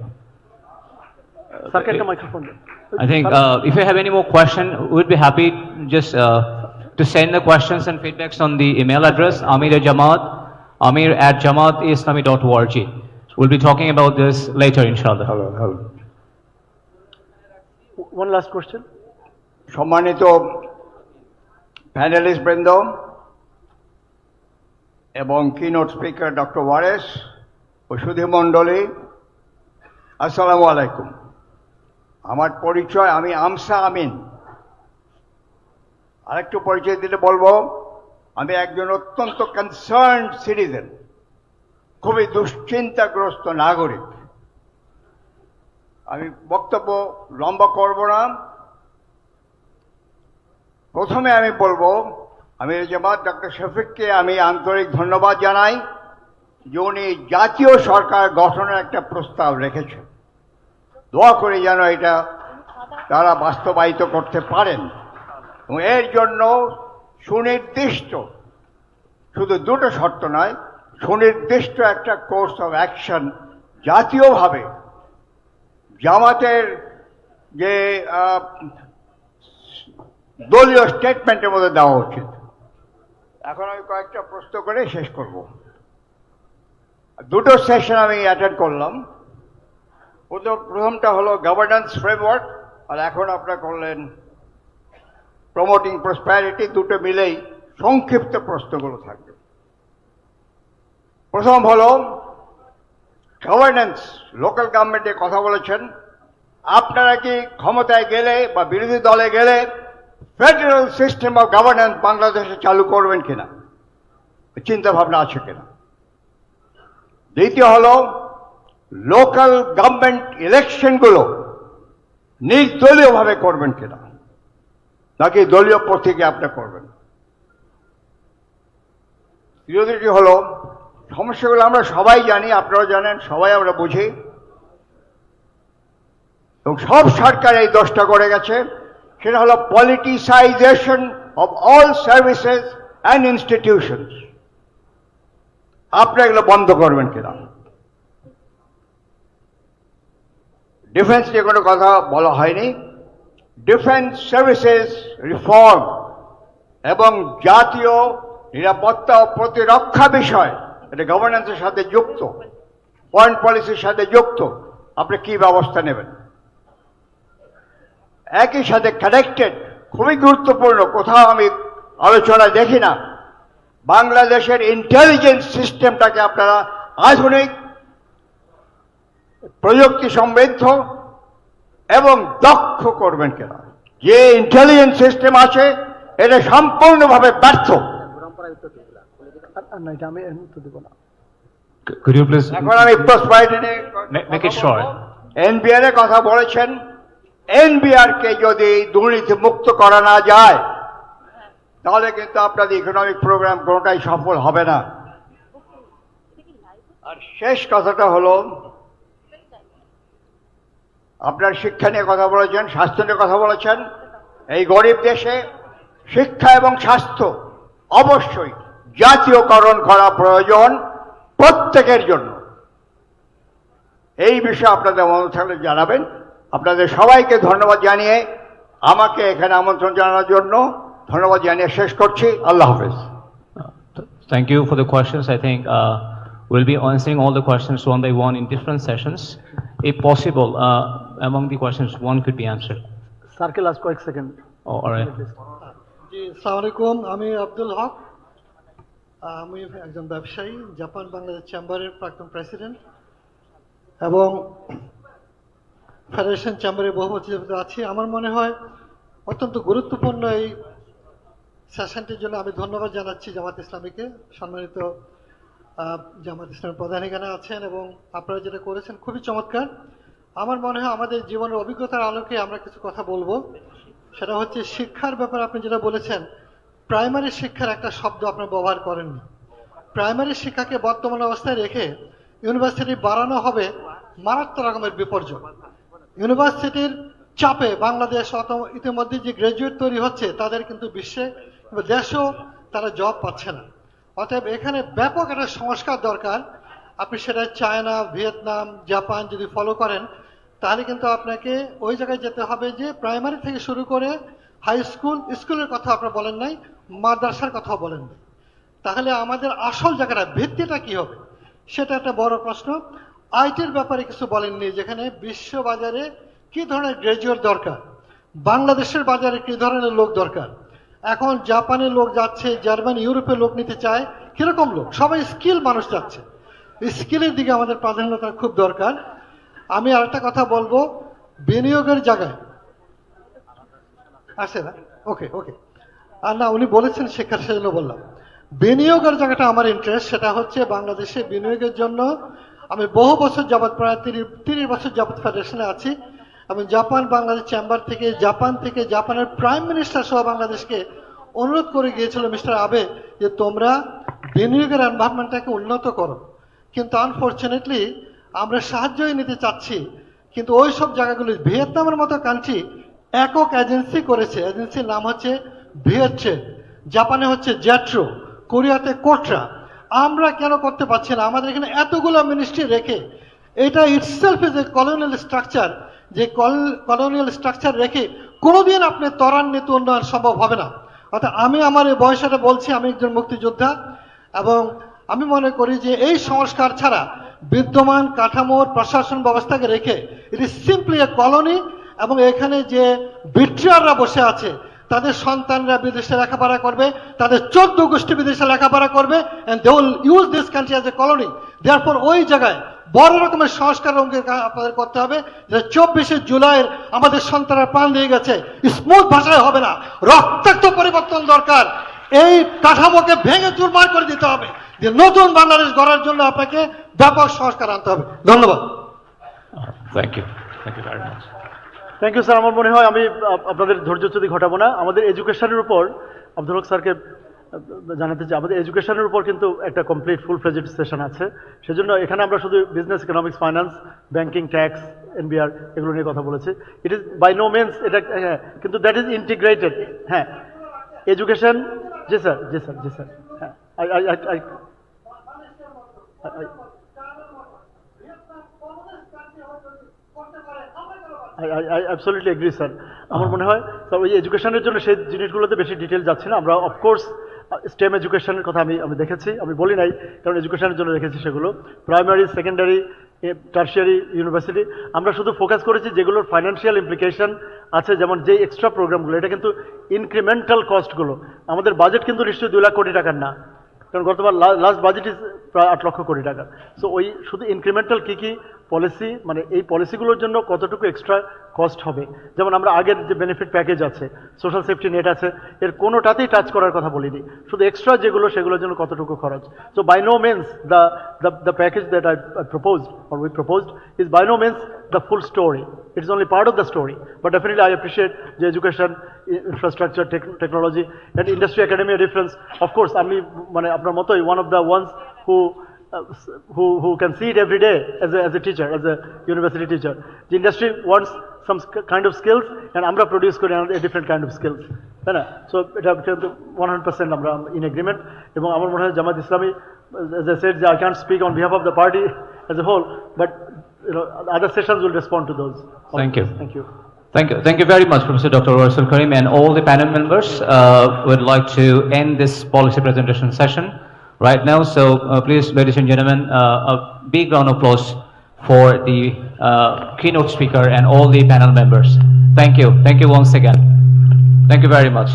I think if you have any more question, we'd be happy just to send the questions and feedbacks on the email address amir@jamaatislamI.org. We'll be talking about this later, inshallah.
Hello.
One last question.
সম্মানিত panelist বৃন্দ, এবং keynote speaker doctor ওয়ারেস ও সুধী মণ্ডলী, আসসালামু আলাইকুম। আমার পরিচয়, আমি আমসা আমিন। আরেকটু পরিচয় দিতে বলবো, আমি একজন অত্যন্ত কনসার্নড সিটিজেন, খুবই দুশ্চিন্তাগ্রস্ত নাগরিক। আমি বক্তব্য লম্বা করব না। প্রথমে আমি বলবো, আমি জামাত ডক্টর শফিককে আমি আন্তরিক ধন্যবাদ জানাই যে উনি জাতীয় সরকার গঠনের একটা প্রস্তাব রেখেছেন। দোয়া করে যেন এটা তারা বাস্তবায়িত করতে পারেন এবং এর জন্য সুনির্দিষ্ট, শুধু দুটো শর্ত নয়, সুনির্দিষ্ট একটা কোর্স অফ অ্যাকশন জাতীয়ভাবে জামাতের যে দলীয় স্টেটমেন্টের মধ্যে দেওয়া উচিত। এখন আমি কয়েকটা প্রশ্ন করে শেষ করব। দুটো সেশন আমি অ্যাটেন্ড করলাম। প্রথমটা হলো গভর্নেন্স ফ্রেমওয়ার্ক, আর এখন আপনারা করলেন প্রমোটিং প্রসপ্যারিটি। দুটো মিলেই সংক্ষিপ্ত প্রশ্নগুলো থাকবে। প্রথম হলো গভর্নেন্স, লোকাল গভর্নমেন্টের কথা বলেছেন। আপনারা কি ক্ষমতায় গেলে বা বিরোধী দলে গেলে ফেডারেল সিস্টেম অফ গভর্নেন্স বাংলাদেশে চালু করবেন কিনা, চিন্তা ভাবনা আছে কিনা? দ্বিতীয় হলো লোকাল গভর্নমেন্ট ইলেকশনগুলো নির্দলীয়ভাবে করবেন কিনা, নাকি দলীয় প্রতীকে আপনি করবেন? তৃতীয়টি হলো সমস্যাগুলো আমরা সবাই জানি, আপনারা জানেন, সবাই আমরা বুঝি, এবং সব সরকার এই দোষটা করে গেছে। সেটা হলো politicisation of all services and institutions. আপনারা এগুলো বন্ধ করবেন কিনা? ডিফেন্স নিয়ে কোনো কথা বলা হয়নি। ডিফেন্স সার্ভিসেস রিফর্ম এবং জাতীয় নিরাপত্তা ও প্রতিরক্ষা বিষয়, এটা গভর্নেন্সের সাথে যুক্ত, ফরেন পলিসির সাথে যুক্ত। আপনি কি ব্যবস্থা নেবেন? একই সাথে কানেক্টেড, খুবই গুরুত্বপূর্ণ, কোথাও আমি আলোচনায় দেখি না, বাংলাদেশের ইন্টেলিজেন্স সিস্টেমটাকে আপনারা আধুনিক, প্রযুক্তি সমৃদ্ধ এবং দক্ষ করবেন কিনা? যে ইন্টেলিজেন্স সিস্টেম আছে এটা সম্পূর্ণভাবে ব্যর্থ।
Could you please
এখন আমি প্রসপারিটি নিয়ে
make it short?
এনবিআর এর কথা বলেছেন। এনবিআর কে যদি দুর্নীতি মুক্ত করা না যায় তাহলে কিন্তু আপনাদের ইকোনমিক প্রোগ্রাম কোনোটাই সফল হবে না। আর শেষ কথাটা হলো, আপনার শিক্ষা নিয়ে কথা বলেছেন, স্বাস্থ্য নিয়ে কথা বলেছেন। এই গরিব দেশে শিক্ষা এবং স্বাস্থ্য অবশ্যই জাতীয়করণ করা প্রয়োজন প্রত্যেকের জন্য। এই বিষয়ে আপনাদের মনে থাকলে জানাবেন। আপনাদের সবাইকে ধন্যবাদ জানিয়ে, আমাকে এখানে আমন্ত্রণ জানানোর জন্য ধন্যবাদ জানিয়ে শেষ করছি। আল্লাহ হাফেজ।
Thank you for the questions. I think we'll be answering all the questions one by one in different sessions. If possible, among the questions, one could be answered.
Circle last quick second.
Oh, all right.
জি, আসসালামু আলাইকুম। আমি আব্দুল হক, আমি একজন ব্যবসায়ী, Japan Bangladesh চেম্বারের প্রাক্তন president এবং federation চেম্বারের বহু বছর আছি। আমার মনে হয় অত্যন্ত গুরুত্বপূর্ণ এই সেশনটির জন্য আমি ধন্যবাদ জানাচ্ছি জামাত ইসলামীকে। সম্মানিত জামাত ইসলামের প্রধান এখানে আছেন এবং আপনারা যেটা করেছেন খুবই চমৎকার। আমার মনে হয় আমাদের জীবনের অভিজ্ঞতার আলোকে আমরা কিছু কথা বলবো। সেটা হচ্ছে শিক্ষার ব্যাপারে আপনি যেটা বলেছেন, প্রাইমারি শিক্ষার একটা শব্দ আপনি ব্যবহার করেননি। প্রাইমারি শিক্ষাকে বর্তমান অবস্থায় রেখে ইউনিভার্সিটি বাড়ানো হবে মারাত্মক রকমের বিপর্যয়। ইউনিভার্সিটির চাপে বাংলাদেশ ইতিমধ্যে যে গ্রাজুয়েট তৈরি হচ্ছে তাদের কিন্তু বিশ্বে দেশেও তারা জব পাচ্ছে না। অতএব এখানে ব্যাপক একটা সংস্কার দরকার। আপনি সেটা চায়না, ভিয়েতনাম, জাপান যদি ফলো করেন তাহলে কিন্তু আপনাকে ওই জায়গায় যেতে হবে যে প্রাইমারি থেকে শুরু করে হাই স্কুল, স্কুলের কথা আপনারা বলেন নাই, মাদ্রাসার কথাও বলেন নাই। তাহলে আমাদের আসল জায়গাটা, ভিত্তিটা কি হবে সেটা একটা বড় প্রশ্ন। আইটির ব্যাপারে কিছু বলেননি, যেখানে বিশ্ব বাজারে কি ধরনের গ্রাজুয়েট দরকার, বাংলাদেশের বাজারে কি ধরনের লোক দরকার। এখন জাপানের লোক যাচ্ছে, জার্মান ইউরোপের লোক নিতে চায়, কিরকম লোক? সবাই স্কিল মানুষ যাচ্ছে। স্কিলের দিকে আমাদের প্রাধান্যতা খুব দরকার। আমি আরেকটা কথা বলবো, বিনিয়োগের জায়গায় আসে না, ওকে ওকে, আর না উনি বলেছেন শিক্ষার, সেজন্য বললাম বিনিয়োগের জায়গাটা আমার ইন্টারেস্ট। সেটা হচ্ছে বাংলাদেশে বিনিয়োগের জন্য আমি বহু বছর যাবৎ, প্রায় 30 বছর যাবৎ ফেডারেশনে আছি। আমি জাপান বাংলাদেশ চেম্বার থেকে জাপানের প্রাইম মিনিস্টার সহ বাংলাদেশকে অনুরোধ করে গিয়েছিল, মিস্টার আবে, যে তোমরা বিনিয়োগের এনভায়রনমেন্টটাকে উন্নত করো। কিন্তু আনফর্চুনেটলি আমরা সাহায্যই নিতে চাচ্ছি, কিন্তু ওই সব জায়গাগুলি, ভিয়েতনামের মতো কান্ট্রি একক এজেন্সি করেছে, এজেন্সির নাম হচ্ছে ভিয়েট্রেড, জাপানে হচ্ছে জ্যাট্রো, কোরিয়াতে কোট্রা। আমরা কেন করতে পারছি না? আমাদের এখানে এতগুলো মিনিস্ট্রি রেখে, এটা itself is a colonial structure, যে কলোনিয়াল স্ট্রাকচার রেখে কোনোদিন আপনি ত্বরান্বিত উন্নয়ন সম্ভব হবে না। অর্থাৎ আমি আমার এই বয়সটা বলছি, আমি একজন মুক্তিযোদ্ধা, এবং আমি মনে করি যে এই সংস্কার ছাড়া বিদ্যমান কাঠামোর প্রশাসন ব্যবস্থাকে রেখে it is simply A colony, এবং এখানে যে বিট্রিয়াররা বসে আছে তাদের সন্তানরা বিদেশে লেখাপড়া করবে, তাদের 14 গোষ্ঠী বিদেশে লেখাপড়া করবে, and they will use this country as a colony. Therefore ওই জায়গায় বড় রকমের সংস্কার আপনাদের করতে হবে। যে 24শে জুলাইয়ের আমাদের সন্তানরা প্রাণ দিয়ে গেছে, স্মুথ ভাষায় হবে না, রক্তাক্ত পরিবর্তন দরকার। এই কাঠামোকে ভেঙে চুরমার করে দিতে হবে, যে নতুন বাংলাদেশ গড়ার জন্য আপনাকে ব্যাপক সংস্কার আনতে হবে। ধন্যবাদ।
Thank you very much.
Thank you sir. আমার মনে হয় আমি আপনাদের ধৈর্যচ্যুতি ঘটাবো না। আমাদের এডুকেশনের উপর আব্দুল হক স্যারকে জানাতে চাই, আমাদের এডুকেশনের উপর কিন্তু একটা কমপ্লিট ফুল ফ্লেজড সেশন আছে। সেজন্য এখানে আমরা শুধু business, economics, finance, banking, tax, NBR এগুলো নিয়ে কথা বলেছি। It is by no means এটা, হ্যাঁ, কিন্তু দ্যাট ইজ ইন্টিগ্রেটেড। হ্যাঁ, এডুকেশন, জি স্যার, জি স্যার, জি স্যার, হ্যাঁ, I absolutely agree, স্যার। আমার মনে হয় স্যার ওই এডুকেশনের জন্য সেই জিনিসগুলোতে বেশি ডিটেল যাচ্ছে না। আমরা অফকোর্স স্টেম এডুকেশনের কথা আমি দেখেছি, আমি বলি নাই, কারণ এডুকেশনের জন্য রেখেছি সেগুলো, প্রাইমারি, সেকেন্ডারি, টার্সিয়ারি, ইউনিভার্সিটি। আমরা শুধু ফোকাস করেছি যেগুলোর ফাইন্যান্সিয়াল ইমপ্লিকেশন আছে, যেমন যে এক্সট্রা প্রোগ্রামগুলো, এটা কিন্তু ইনক্রিমেন্টাল কস্টগুলো। আমাদের বাজেট কিন্তু নিশ্চয়ই 2 লাখ কোটি টাকার না, কারণ গতবার লাস্ট বাজেট ইজ প্রায় 8 লক্ষ কোটি টাকা। সো ওই শুধু ইনক্রিমেন্টাল কী পলিসি, মানে এই পলিসিগুলোর জন্য কতটুকু এক্সট্রা কস্ট হবে, যেমন আমরা আগের যে বেনিফিট প্যাকেজ আছে, সোশ্যাল সেফটি নেট আছে, এর কোনোটাতেই টাচ করার কথা বলিনি, শুধু এক্সট্রা যেগুলো সেগুলোর জন্য কতটুকু খরচ। So by no means the package that I proposed, or we proposed, is by no means the full story. It is only part of the story. But definitely I appreciate the education, infrastructure, technology, and industry academia difference. Of course, I mean, apnar motoi one of the ones who can see it every day as a teacher, as a university teacher. The industry wants some kind of skills, and আমরা produce করি a different kind of skills. তাই না? So এটা 100% আমরা in agreement. এবং আমার মনে হয় Jamaat Islami, as I said, I can't speak on behalf of the party as a whole, but other sessions will respond to those.
Thank you.
Thank you.
Thank you very much, Professor Dr. Warisul Karim, and all the panel members. Would like to end this policy presentation session right now. So please, ladies and gentlemen, a big round of applause for the keynote speaker and all the panel members. Thank you. Thank you once again. Thank you very much.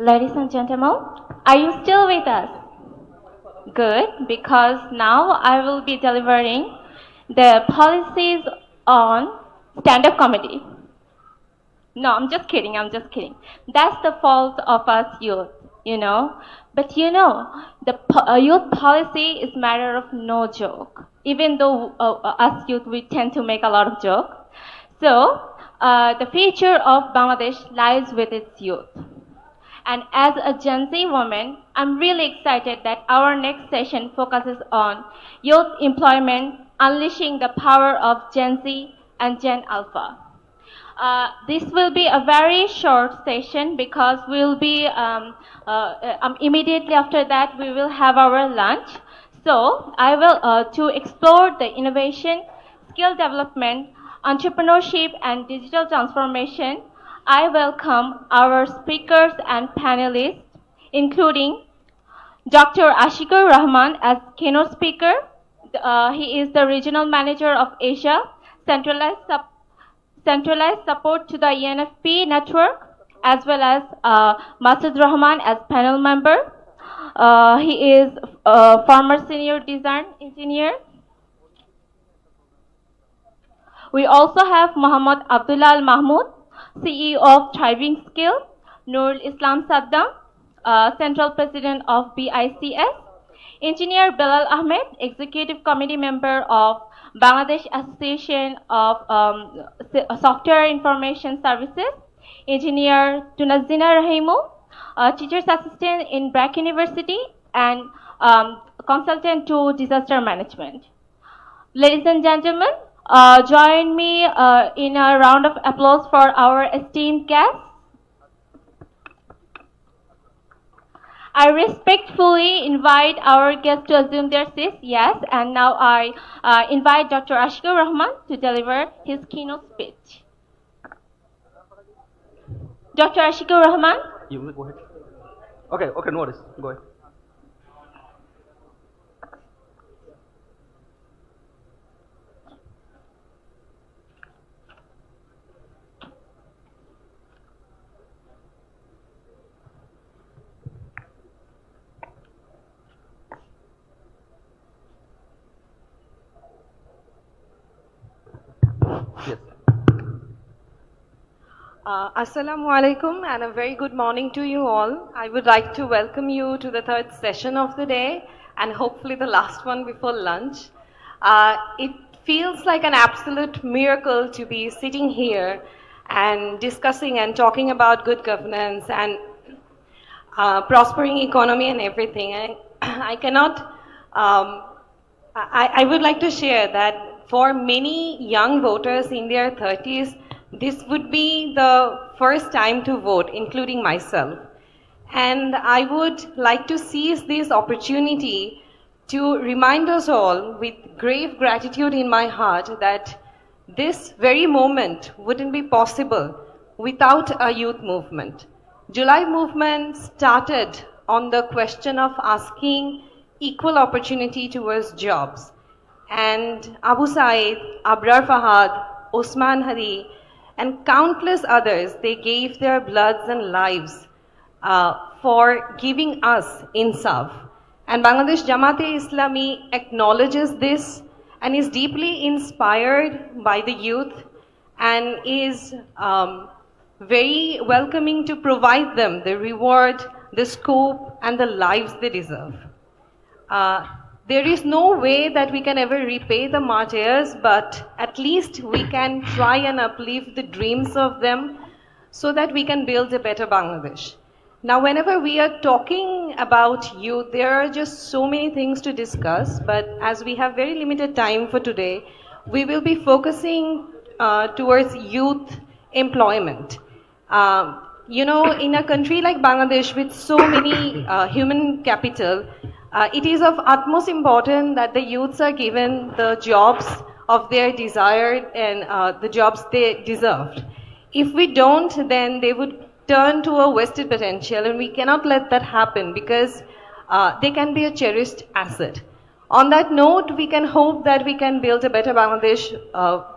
Ladies and gentlemen, are you still with us? Good, because now I will be delivering the policies on stand-up comedy. No, I'm just kidding, That's the fault of us youth, you know. But you know, the youth policy is matter of no joke. Even though us youth, we tend to make a lot of joke. So, the future of Bangladesh lies with its youth. And as a Gen Z woman, I'm really excited that our next session focuses on youth employment, unleashing the power of Gen Z and Gen Alpha. This will be a very short session because we'll be, immediately after that, we will have our lunch. So I will, to explore the innovation, skill development, entrepreneurship, and digital transformation, I welcome our speakers and panelists, including Dr. Ashikur Rahman as keynote speaker, he is the regional manager of Asia, centralized support to the ENFP network, as well as Masud Rahman as panel member. He is a former senior design engineer. We also have Muhammad Abdullah Al Mahmood, CEO of Thriving Skill, Nurul Islam Saddam, Central President of BICS, Engineer Bilal Ahmed, Executive Committee Member of Bangladesh Association of Software Information Services, Engineer Tunazina Rahimu, Teacher's Assistant in Brack University, and Consultant to Disaster Management. Ladies and gentlemen, join me in a round of applause for our esteemed guests. I respectfully invite our guests to assume their seats. Yes, and now I invite Dr. Ashikur Rahman to deliver his keynote speech. Dr. Ashikur Rahman.
You go ahead. Okay, no worries. Go ahead. Yes.
Assalamu alaikum and a very good morning to you all. I would like to welcome you to the third session of the day and hopefully the last one before lunch. It feels like an absolute miracle to be sitting here and discussing and talking about good governance and prospering economy and everything. I would like to share that for many young voters in their 30s, this would be the first time to vote, including myself. And I would like to seize this opportunity to remind us all with grave gratitude in my heart that this very moment wouldn't be possible without a youth movement. July movement started on the question of asking equal opportunity towards jobs. And Abu Said, Abrar Fahad, Osman Hadi, and countless others, they gave their bloods and lives for giving us insaf. And Bangladesh Jamaat-e-Islami acknowledges this and is deeply inspired by the youth and is very welcoming to provide them the reward, the scope, and the lives they deserve. There is no way that we can ever repay the martyrs, but at least we can try and uplift the dreams of them so that we can build a better Bangladesh. Now, whenever we are talking about youth, there are just so many things to discuss, but as we have very limited time for today, we will be focusing towards youth employment. You know, in a country like Bangladesh with so many human capital, it is of utmost importance that the youths are given the jobs of their desired and the jobs they deserved. If we don't, then they would turn to a wasted potential, and we cannot let that happen because they can be a cherished asset. On that note, we can hope that we can build a better Bangladesh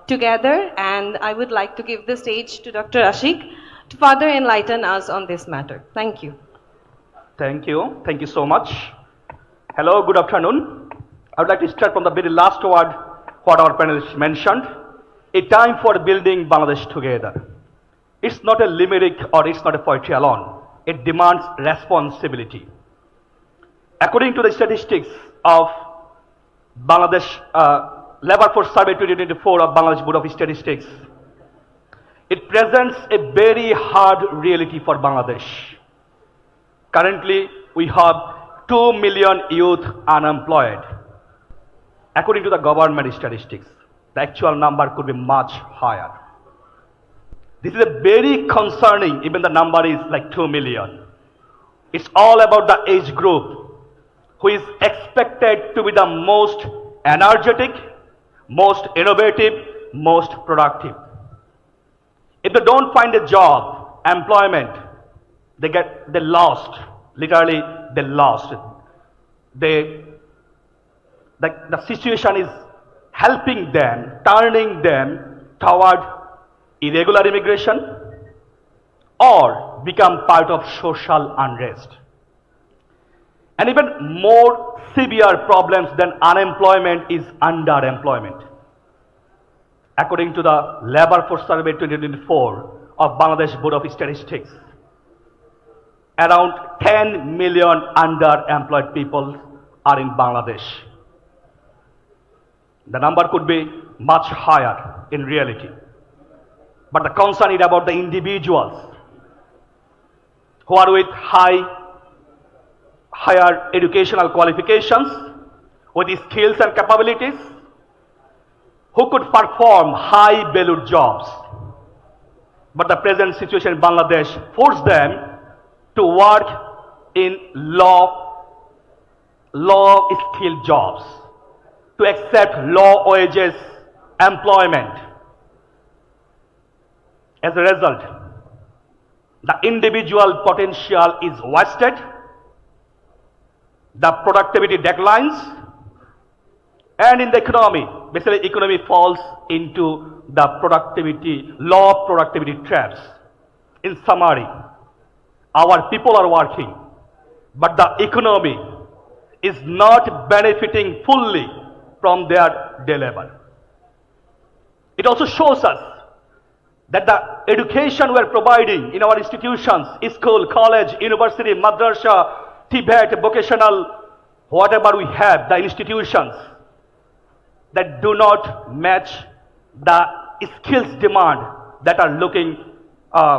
together, and I would like to give the stage to Dr. Ashik to further enlighten us on this matter. Thank you.
Thank you. Thank you so much. Hello, good afternoon. I would like to start from the very last word what our panelists mentioned. A time for building Bangladesh together. It's not a limerick or it's not a poetry alone. It demands responsibility. According to the statistics of Bangladesh Labor Force Survey 2024 of Bangladesh Board of Statistics, it presents a very hard reality for Bangladesh. Currently, we have 2 million youth unemployed. According to the government statistics, the actual number could be much higher. This is a very concerning, even the number is like 2 million. It's all about the age group who is expected to be the most energetic, most innovative, most productive. If they don't find a job, employment, they lost. Literally, they lost. They the situation is helping them, turning them toward irregular immigration or become part of social unrest. And even more severe problems than unemployment is underemployment. According to the Labour Force Survey 2024 of Bangladesh Board of Statistics, around 10 million underemployed people are in Bangladesh. The number could be much higher in reality. But the concern is about the individuals who are with higher educational qualifications, with skills and capabilities, who could perform high-valued jobs. But the present situation in Bangladesh forced them to work in low-skilled jobs, to accept low wages employment. As a result, the individual potential is wasted, the productivity declines, and in the economy, basically economy falls into the low productivity traps. In summary, our people are working, but the economy is not benefiting fully from their day labor. It also shows us that the education we are providing in our institutions, school, college, university, madrasa, Tibet, vocational, whatever we have, the institutions that do not match the skills demand that are looking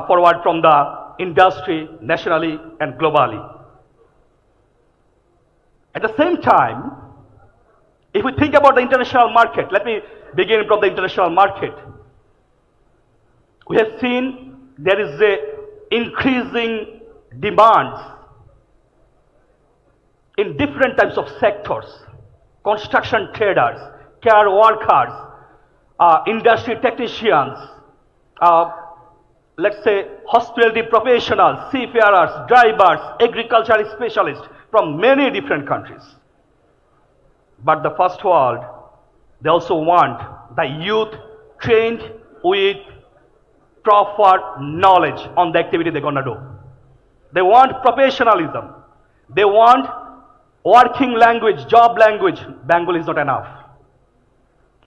forward from the industry nationally and globally. At the same time, if we think about the international market, let me begin from the international market. We have seen there is a increasing demands in different types of sectors: construction traders, care workers, industry technicians, let's say hospitality professionals, seafarers, drivers, agricultural specialists from many different countries. But the first world, they also want the youth trained with proper knowledge on the activity they're gonna do. They want professionalism. They want working language, job language. Bengali is not enough.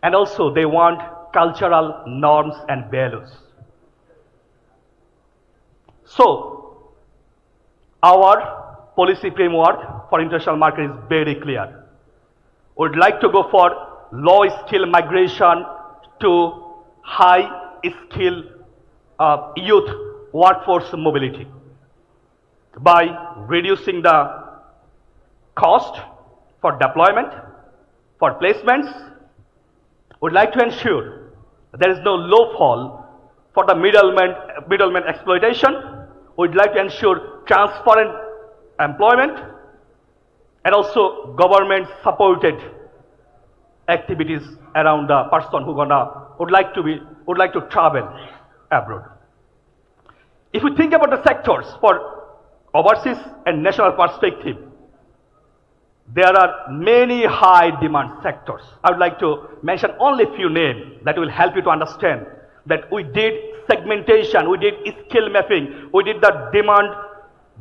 And also they want cultural norms and values. So, our policy framework for international market is very clear. We'd like to go for low-skill migration to high-skill youth workforce mobility by reducing the cost for deployment, for placements. We'd like to ensure there is no loophole for the middleman exploitation. We'd like to ensure transparent employment and also government supported activities around the person who would like to travel abroad. If we think about the sectors for overseas and national perspective, there are many high demand sectors. I would like to mention only a few names that will help you to understand that we did segmentation, we did skill mapping, we did the demand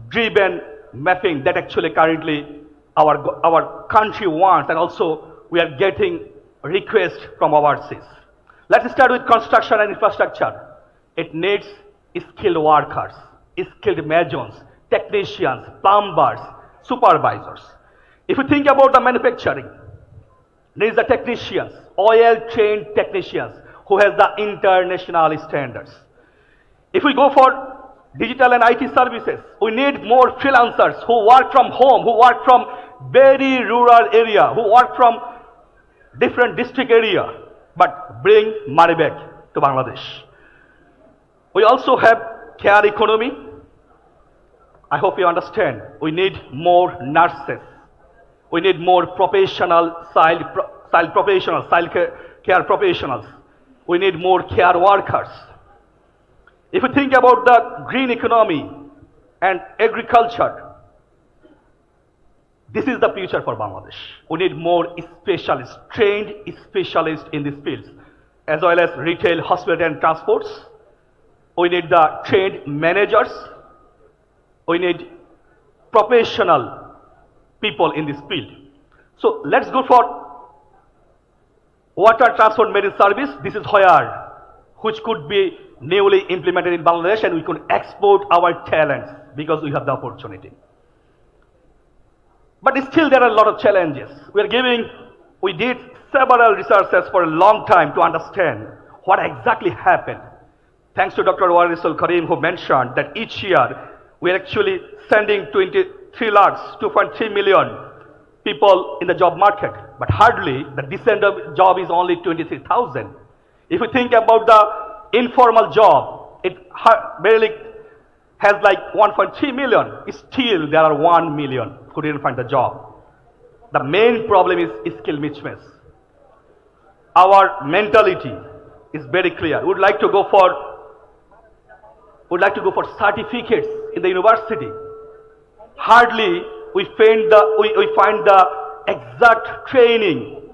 driven mapping that actually currently our country wants, and also we are getting requests from overseas. Let's start with construction and infrastructure. It needs skilled workers, skilled masons, technicians, plumbers, supervisors. If you think about the manufacturing, there is the technicians, oil-trained technicians who has the international standards. If we go for digital and IT services, we need more freelancers who work from home, who work from very rural area, who work from different district area, but bring money back to Bangladesh. We also have care economy. I hope you understand. We need more nurses. We need more professional child care professionals. We need more care workers. If you think about the green economy and agriculture, This is the future for Bangladesh. We need more specialists, trained specialists in these fields, as well as retail, hospitality, and transports. We need the trained managers. We need professional people in this field. So let's go for water transport marine service. This is where, which could be newly implemented in Bangladesh, and we could export our talents because we have the opportunity. But still there are a lot of challenges. We did several researches for a long time to understand what exactly happened. Thanks to Dr. Warisul Karim, who mentioned that each year we are actually sending 23 lakhs, 2.3 million people in the job market, but hardly the decent job is only 23,000. If you think about the informal job, it barely has like 1.3 million. Still, there are 1 million who didn't find the job. The main problem is skill mismatch. Our mentality is very clear. We would like to go for certificates in the university. Hardly we find the exact training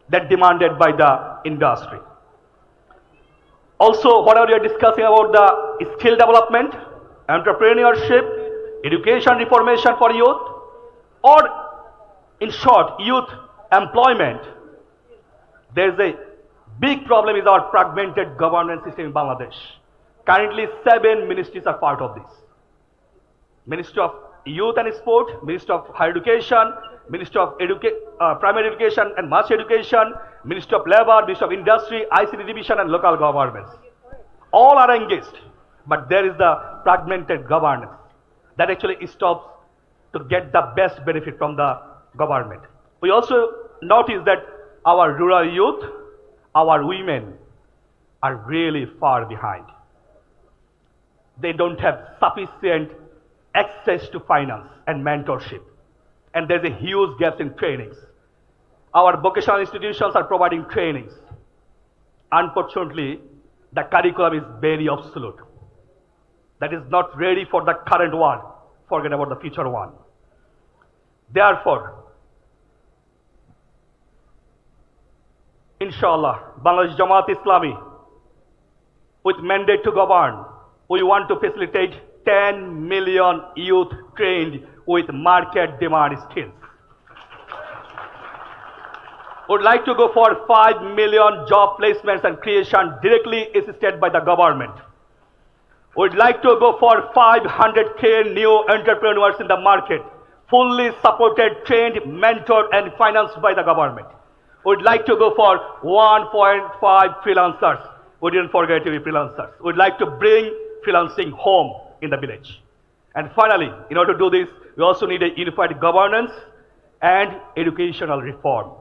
that demanded by the industry. Also, whatever we are discussing about the skill development, entrepreneurship, education reformation for youth, or in short, youth employment, there is a big problem with our fragmented governance system in Bangladesh. Currently, 7 ministries are part of this. Ministry of Youth and Sport, Ministry of Higher Education, Ministry of Primary Education and Mass Education, Ministry of Labor, Ministry of Industry, ICT Division, and local governments. All are engaged, but there is the fragmented governance that actually stops to get the best benefit from the government. We also notice that our rural youth, our women are really far behind. They don't have sufficient access to finance and mentorship. And there's a huge gap in trainings. Our vocational institutions are providing trainings. Unfortunately, the curriculum is very obsolete. That is not ready for the current one. Forget about the future one. Therefore, inshallah, Bangladesh Jamaat Islami, with mandate to govern, we want to facilitate 10 million youth trained with market demand skills. Would like to go for 5 million job placements and creation directly assisted by the government. Would like to go for 500,000 new entrepreneurs in the market, fully supported, trained, mentored, and financed by the government. Would like to go for 1.5 freelancers. We didn't forget to be freelancers. We'd like to bring freelancing home in the village. And finally, in order to do this, we also need a unified governance and educational reform.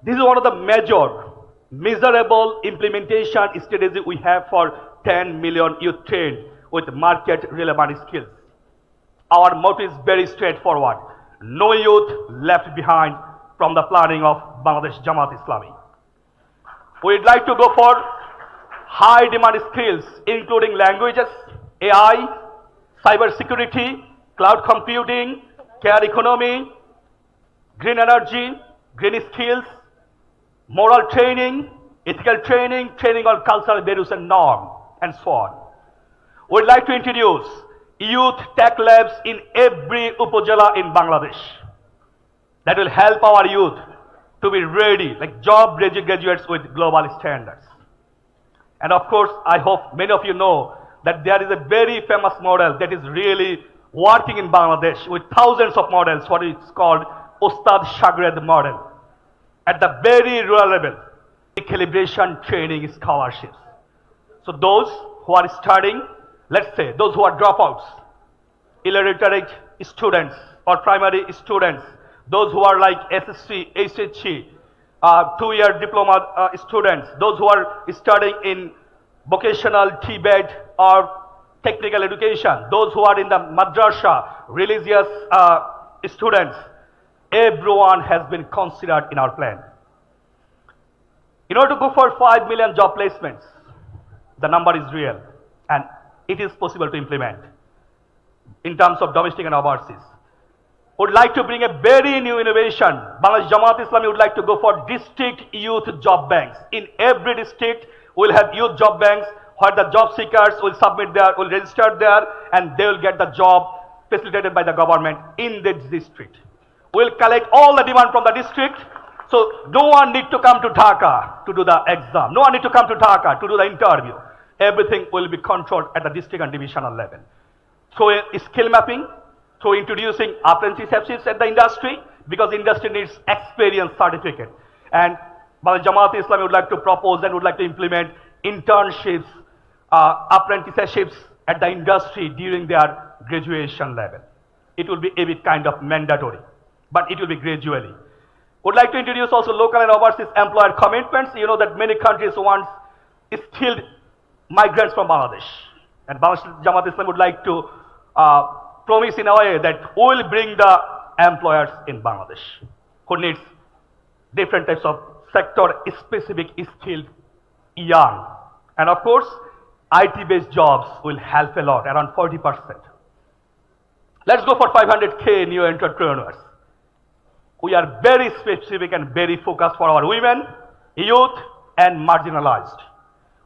This is one of the major, measurable implementation strategies we have for 10 million youth trained with market relevant skills. Our motto is very straightforward. No youth left behind from the planning of Bangladesh Jamaat Islami. We'd like to go for high demand skills, including languages, AI, cyber security, cloud computing, care economy, green energy, green skills, moral training, ethical training, training on cultural values and norms, and so on. We'd like to introduce youth tech labs in every upazila in Bangladesh. That will help our youth to be ready, like job graduates with global standards. And of course, I hope many of you know that there is a very famous model that is really working in Bangladesh with thousands of models, what is called Ustad Shagred model. At the very rural level, calibration training scholarships. So those who are studying, let's say those who are dropouts, illiterate students or primary students, those who are like SSC, HSC, 2-year diploma students, those who are studying in vocational TBED or technical education, those who are in the madrasa, religious students, everyone has been considered in our plan. In order to go for 5 million job placements, the number is real and it is possible to implement in terms of domestic and overseas. would like to bring a very new innovation. Bangladesh Jamaat Islami would like to go for district youth job banks. In every district, we'll have youth job banks where the job seekers will submit there, will register there, and they will get the job facilitated by the government in this district. We'll collect all the demand from the district, so no one need to come to Dhaka to do the exam. No one need to come to Dhaka to do the interview. Everything will be controlled at the district and divisional level. So skill mapping, through introducing apprenticeships at the industry, because industry needs experience certificate. And Bangladesh Jamaat Islami would like to propose and would like to implement internships, apprenticeships at the industry during their graduation level. It will be a bit kind of mandatory, but it will be gradually. Would like to introduce also local and overseas employer commitments. You know that many countries want skilled migrants from Bangladesh. And Bangladesh Jamaat Islam would like to promise in a way that we will bring the employers in Bangladesh who needs different types of sector-specific skilled young. And of course, IT-based jobs will help a lot, around 40%. Let's go for 500K new entrepreneurs. We are very specific and very focused for our women, youth, and marginalized.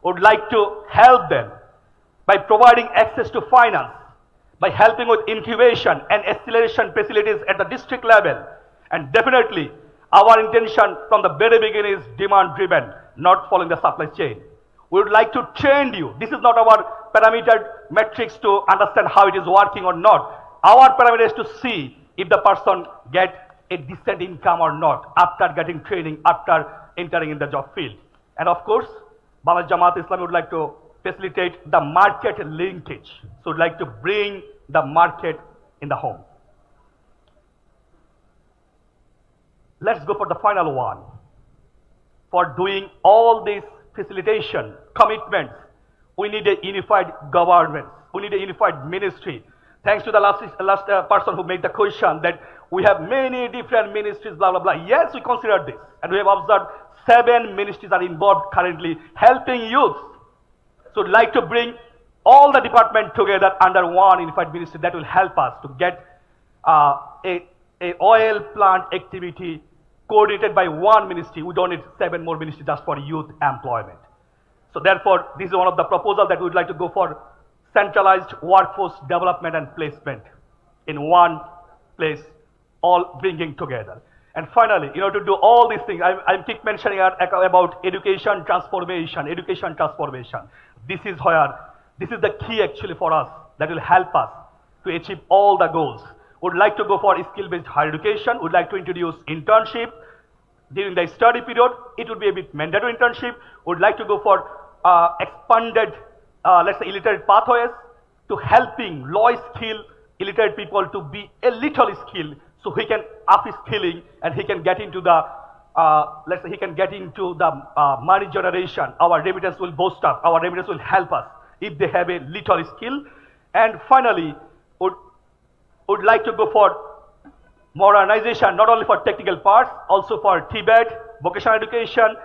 Would like to help them by providing access to finance, by helping with incubation and acceleration facilities at the district level. And definitely, our intention from the very beginning is demand-driven, not following the supply chain. We would like to train you. This is not our parameter metrics to understand how it is working or not. Our parameter is to see if the person gets a decent income or not after getting training, after entering in the job field. And of course, Bangladesh Jamaat Islami would like to facilitate the market linkage. So would like to bring the market in the home. Let's go for the final one. For doing all this facilitation, commitments, we need a unified government. We need a unified ministry. Thanks to the last person who made the question that we have many different ministries, blah, blah, blah. Yes, we consider this. And we have observed 7 ministries are involved currently helping youth. So we'd like to bring all the departments together under one unified ministry that will help us to get a oil plant activity coordinated by one ministry. We don't need 7 more ministries just for youth employment. So therefore, this is one of the proposals that we would like to go for centralized workforce development and placement in one place, all bringing together. And finally, to do all these things, I keep mentioning about education transformation, education transformation. This is the key actually for us that will help us to achieve all the goals. Would like to go for skill-based higher education, would like to introduce internship during the study period. It would be a bit mandatory internship. Would like to go for expanded, let's say, illiterate pathways to helping low-skill illiterate people to be a little skilled, so he can up his skilling and he can get into the, let's say, he can get into the money generation. Our remittance will boost up. Our remittance will help us if they have a little skill. And finally, would like to go for modernization, not only for technical parts, also for TBED, vocational education.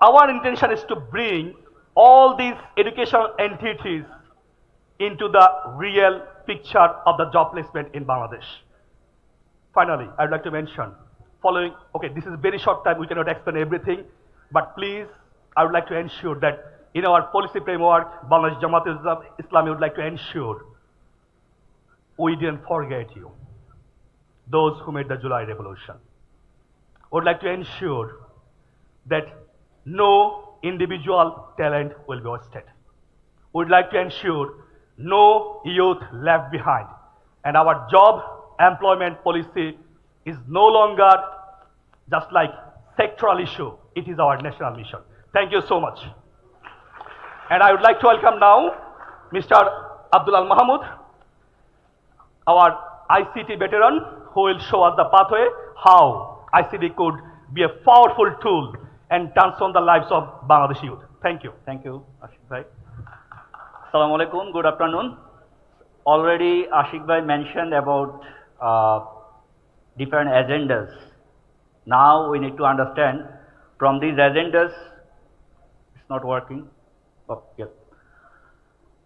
Our intention is to bring all these educational entities into the real picture of the job placement in Bangladesh. Finally, I'd like to mention following, okay, this is a very short time, we cannot explain everything, but please, I would like to ensure that in our policy framework, Bangladesh Jamaat Islami would like to ensure we didn't forget you, those who made the July Revolution. Would like to ensure that no individual talent will be wasted. Would like to ensure no youth left behind. And our job employment policy is no longer just like sectoral issue. It is our national mission. Thank you so much. And I would like to welcome now Mr. Abdul Al Mahmood, our ICT veteran, who will show us the pathway how ICT could be a powerful tool and transform the lives of Bangladeshi youth. Thank you.
Thank you, Ashik Bhai. Assalamu alaikum, good afternoon. Already Ashik Bhai mentioned about different agendas. Now we need to understand from these agendas, it's not working. Oh, yeah.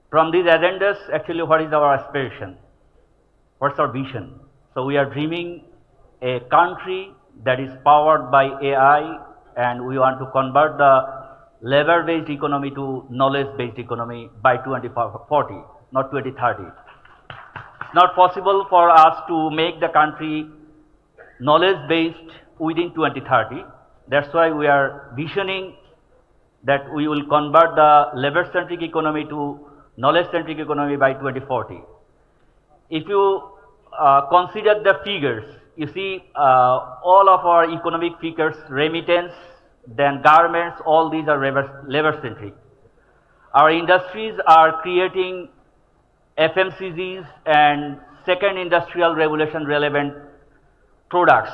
From these agendas, actually what is our aspiration? What's our vision? So we are dreaming a country that is powered by AI, and we want to convert the labor-based economy to knowledge-based economy by 2040, not 2030. It's not possible for us to make the country knowledge-based within 2030. That's why we are visioning that we will convert the labor-centric economy to knowledge-centric economy by 2040. If you consider the figures, you see all of our economic figures, remittance, then garments, all these are labor-centric. Our industries are creating FMCGs and second industrial revolution relevant products.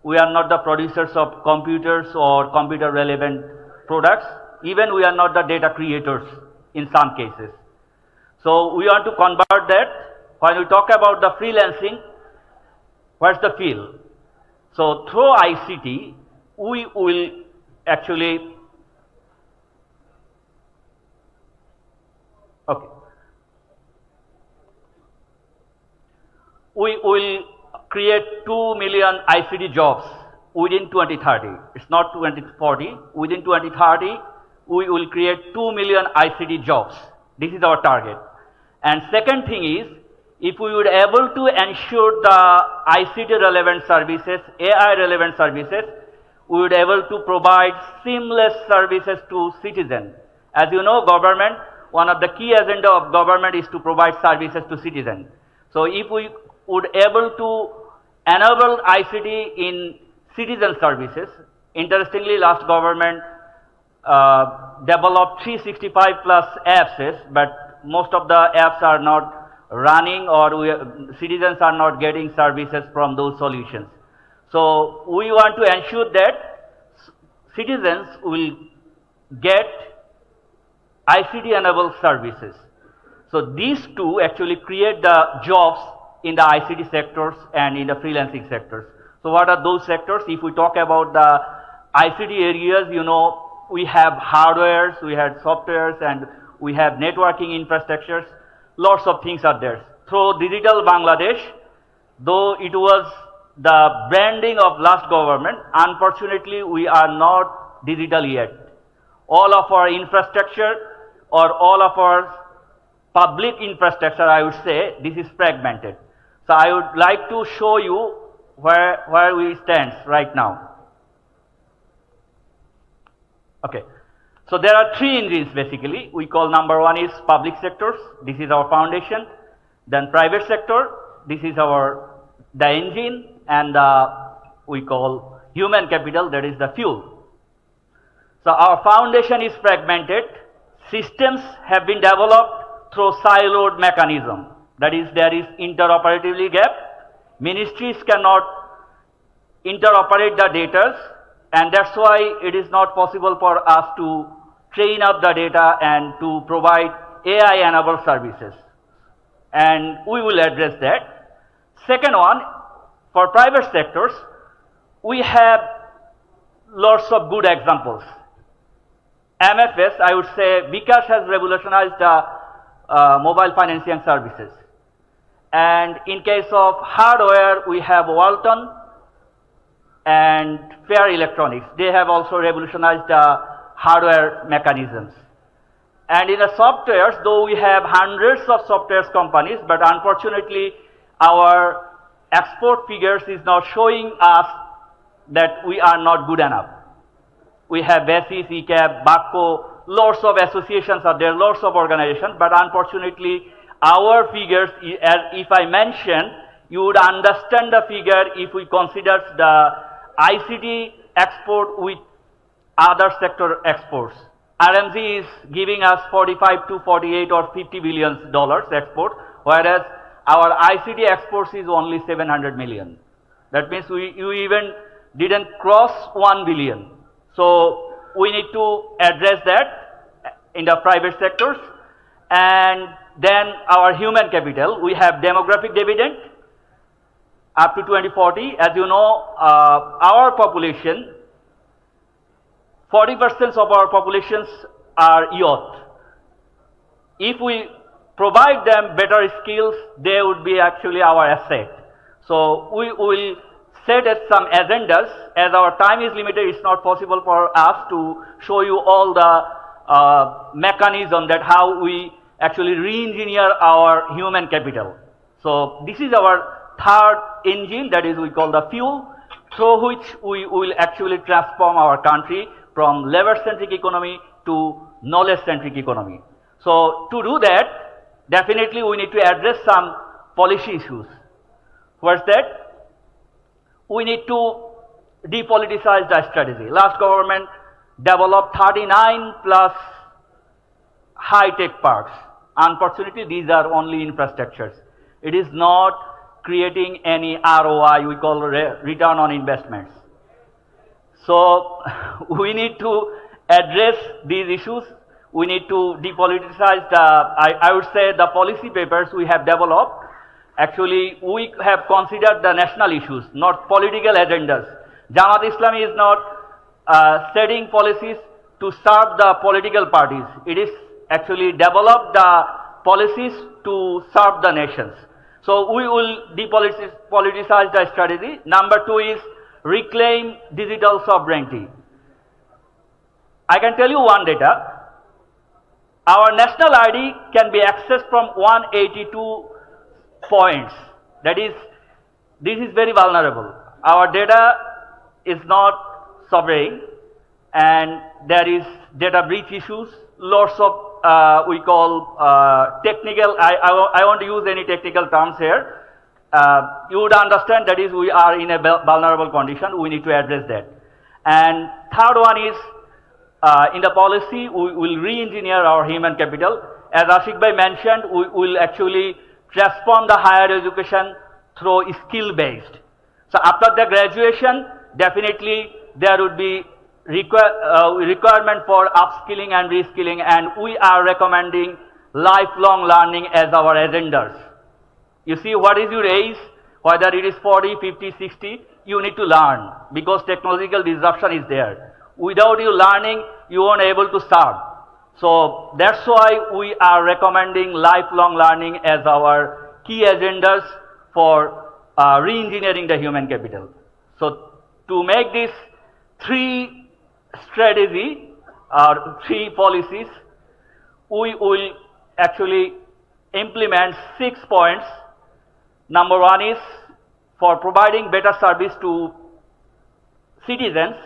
We are not the producers of computers or computer relevant products. Even we are not the data creators in some cases. So we want to convert that. When we talk about the freelancing, where's the field? So through ICT, we will actually, okay, we will create 2 million ICT jobs within 2030. It's not 2040. Within 2030, we will create 2 million ICT jobs. This is our target. And second thing is, if we would able to ensure the ICT relevant services, AI relevant services, we would able to provide seamless services to citizens. As you know, government, one of the key agenda of government is to provide services to citizens. So if we would able to enable ICT in citizen services, interestingly, last government developed 365 plus apps, but most of the apps are not running, or citizens are not getting services from those solutions. So we want to ensure that citizens will get ICT enabled services. So these two actually create the jobs in the ICT sectors and in the freelancing sectors. So what are those sectors? If we talk about the ICT areas, you know, we have hardwares, we have softwares, and we have networking infrastructures. Lots of things are there. Through Digital Bangladesh, though it was the branding of last government, unfortunately we are not digital yet. All of our infrastructure or all of our public infrastructure, I would say, this is fragmented. So I would like to show you where we stand right now. Okay. So there are three engines basically. We call number one is public sectors. This is our foundation. Then private sector. This is the engine, and we call human capital. That is the fuel. So our foundation is fragmented. Systems have been developed through siloed mechanism. That is, there is interoperability gap. Ministries cannot interoperate the data, and that's why it is not possible for us to train up the data and to provide AI-enabled services. And we will address that. Second one, for private sectors, we have lots of good examples. MFS, I would say, Vikas has revolutionized mobile financing services. And in case of hardware, we have Walton and Fair Electronics. They have also revolutionized hardware mechanisms. And in the softwares, though we have hundreds of software companies, but unfortunately our export figures is not showing us that we are not good enough. We have BASIS, ECAP, BACO, lots of associations are there, lots of organizations, but unfortunately our figures, as if I mention, you would understand the figure if we consider the ICT export with other sector exports. RMZ is giving us 45 to 48 or 50 billion dollars export, whereas our ICT exports is only 700 million. That means you even didn't cross 1 billion. So we need to address that in the private sectors. And then our human capital, we have demographic dividend up to 2040. As you know, our population, 40% of our populations are youth. If we provide them better skills, they would be actually our asset. So we will set as some agendas. As our time is limited, it's not possible for us to show you all the mechanism that how we actually re-engineer our human capital. So this is our third engine, that is we call the fuel, through which we will actually transform our country from labor-centric economy to knowledge-centric economy. So to do that, definitely we need to address some policy issues. First that, we need to depoliticize the strategy. Last government developed 39 plus high-tech parks. Unfortunately, these are only infrastructures. It is not creating any ROI, we call return on investments. So we need to address these issues. We need to depoliticize the, I would say, the policy papers we have developed. Actually, we have considered the national issues, not political agendas. Jamaat Islami is not setting policies to serve the political parties. It is actually developed the policies to serve the nations. So we will depoliticize the strategy. Number two is reclaim digital sovereignty. I can tell you one data. Our national ID can be accessed from 182 points. That is, this is very vulnerable. Our data is not sovereign, and there is data breach issues, lots of we call technical, I want to use any technical terms here. You would understand that is we are in a vulnerable condition, we need to address that. And third one is, in the policy, we will re-engineer our human capital. As Ashik Bhai mentioned, we will actually transform the higher education through skill-based. So after the graduation, definitely there would be requirement for upskilling and reskilling, and we are recommending lifelong learning as our agendas. You see, what is your age, whether it is 40, 50, 60, you need to learn because technological disruption is there. Without you learning, you won't able to serve. So that's why we are recommending lifelong learning as our key agendas for re-engineering the human capital. So to make this three strategy or three policies, we will actually implement 6 points. Number one is for providing better service to citizens.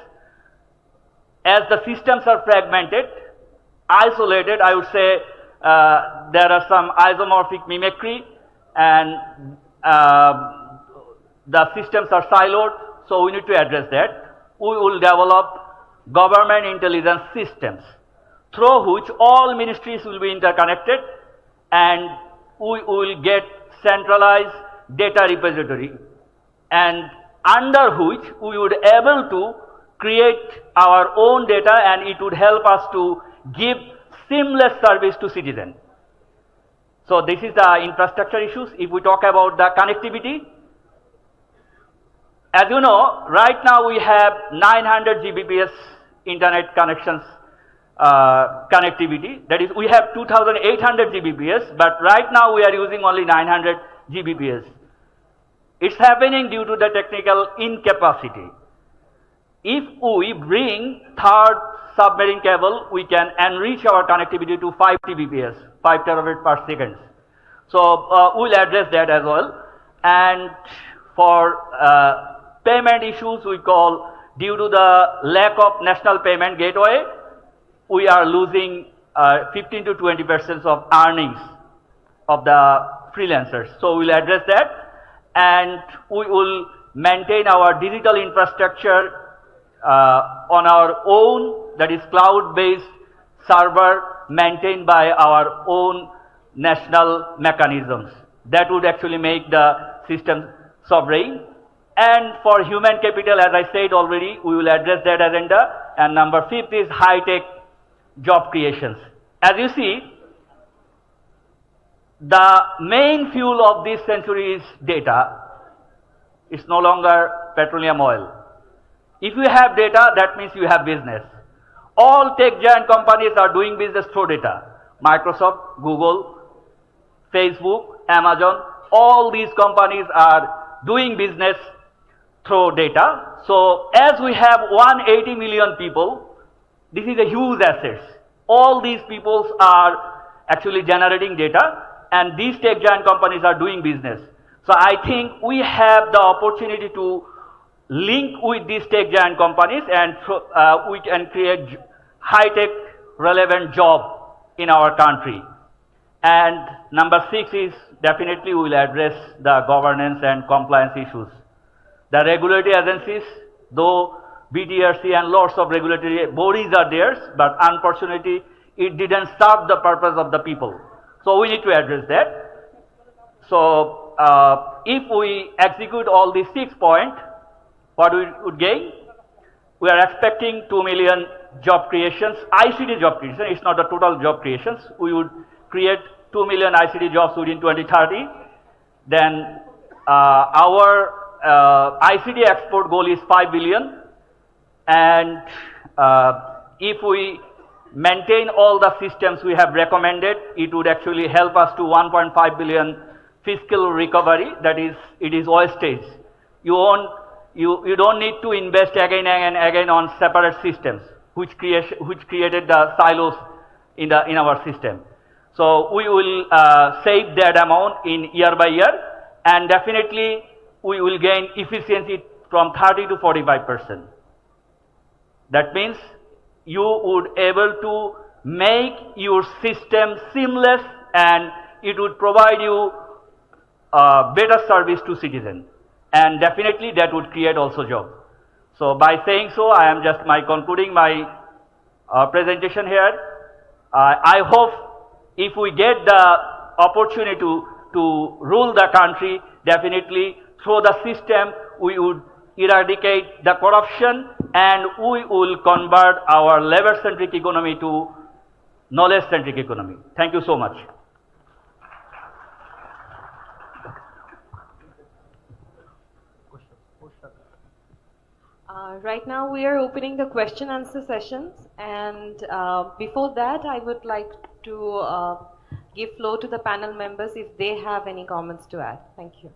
As the systems are fragmented, isolated, I would say there are some isomorphic mimicry, and the systems are siloed, so we need to address that. We will develop government intelligence systems through which all ministries will be interconnected, and we will get centralized data repository, and under which we would able to create our own data, and it would help us to give seamless service to citizens. So this is the infrastructure issues. If we talk about the connectivity, as you know, right now we have 900 Gbps internet connections connectivity. That is, we have 2,800 Gbps, but right now we are using only 900 Gbps. It's happening due to the technical incapacity. If we bring third submarine cable, we can enrich our connectivity to 5 Tbps, 5 terabit per second. So we'll address that as well. And for payment issues, we call, due to the lack of national payment gateway, we are losing 15 to 20% of earnings of the freelancers. So we'll address that, and we will maintain our digital infrastructure on our own, that is cloud-based server maintained by our own national mechanisms. That would actually make the system sovereign. And for human capital, as I said already, we will address that agenda. And number 5th is high-tech job creations. As you see, the main fuel of this century is data. It's no longer petroleum oil. If you have data, that means you have business. All tech giant companies are doing business through data. Microsoft, Google, Facebook, Amazon, all these companies are doing business through data. So as we have 180 million people, this is a huge asset. All these peoples are actually generating data, and these tech giant companies are doing business. So I think we have the opportunity to link with these tech giant companies, and we can create high-tech relevant job in our country. And number 6 is definitely we will address the governance and compliance issues. The regulatory agencies, though BTRC and lots of regulatory bodies are there, but unfortunately it didn't serve the purpose of the people. So we need to address that. So if we execute all these 6 points, what we would gain? We are expecting 2 million job creations, ICT job creation. It's not the total job creations. We would create 2 million ICT jobs within 2030. Then our ICT export goal is 5 billion. And if we maintain all the systems we have recommended, it would actually help us to 1.5 billion fiscal recovery. That is, it is wastage. You don't need to invest again and again on separate systems, which created the silos in our system. So we will save that amount in year by year, and definitely we will gain efficiency from 30 to 45%. That means you would able to make your system seamless, and it would provide you better service to citizens. And definitely that would create also job. So by saying so, I am just concluding my presentation here. I hope if we get the opportunity to rule the country, definitely through the system we would eradicate the corruption, and we will convert our labor-centric economy to knowledge-centric economy. Thank you so much.
Right now we are opening the question answer sessions, and before that I would like to give floor to the panel members if they have any comments to add. Thank you.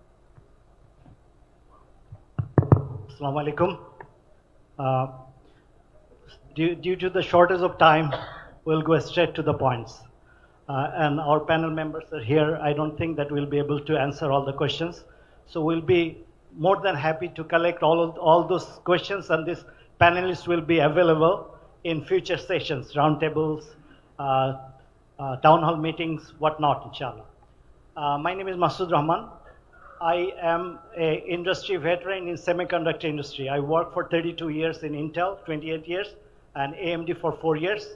Assalamu alaikum. Due to the shortage of time, we'll go straight to the points. And our panel members are here. I don't think that we'll be able to answer all the questions. So we'll be more than happy to collect all those questions, and these panelists will be available in future sessions, roundtables, town hall meetings, whatnot, inshallah. My name is Masood Rahman. I am an industry veteran in semiconductor industry. I worked for 32 years in Intel, 28 years, and AMD for 4 years.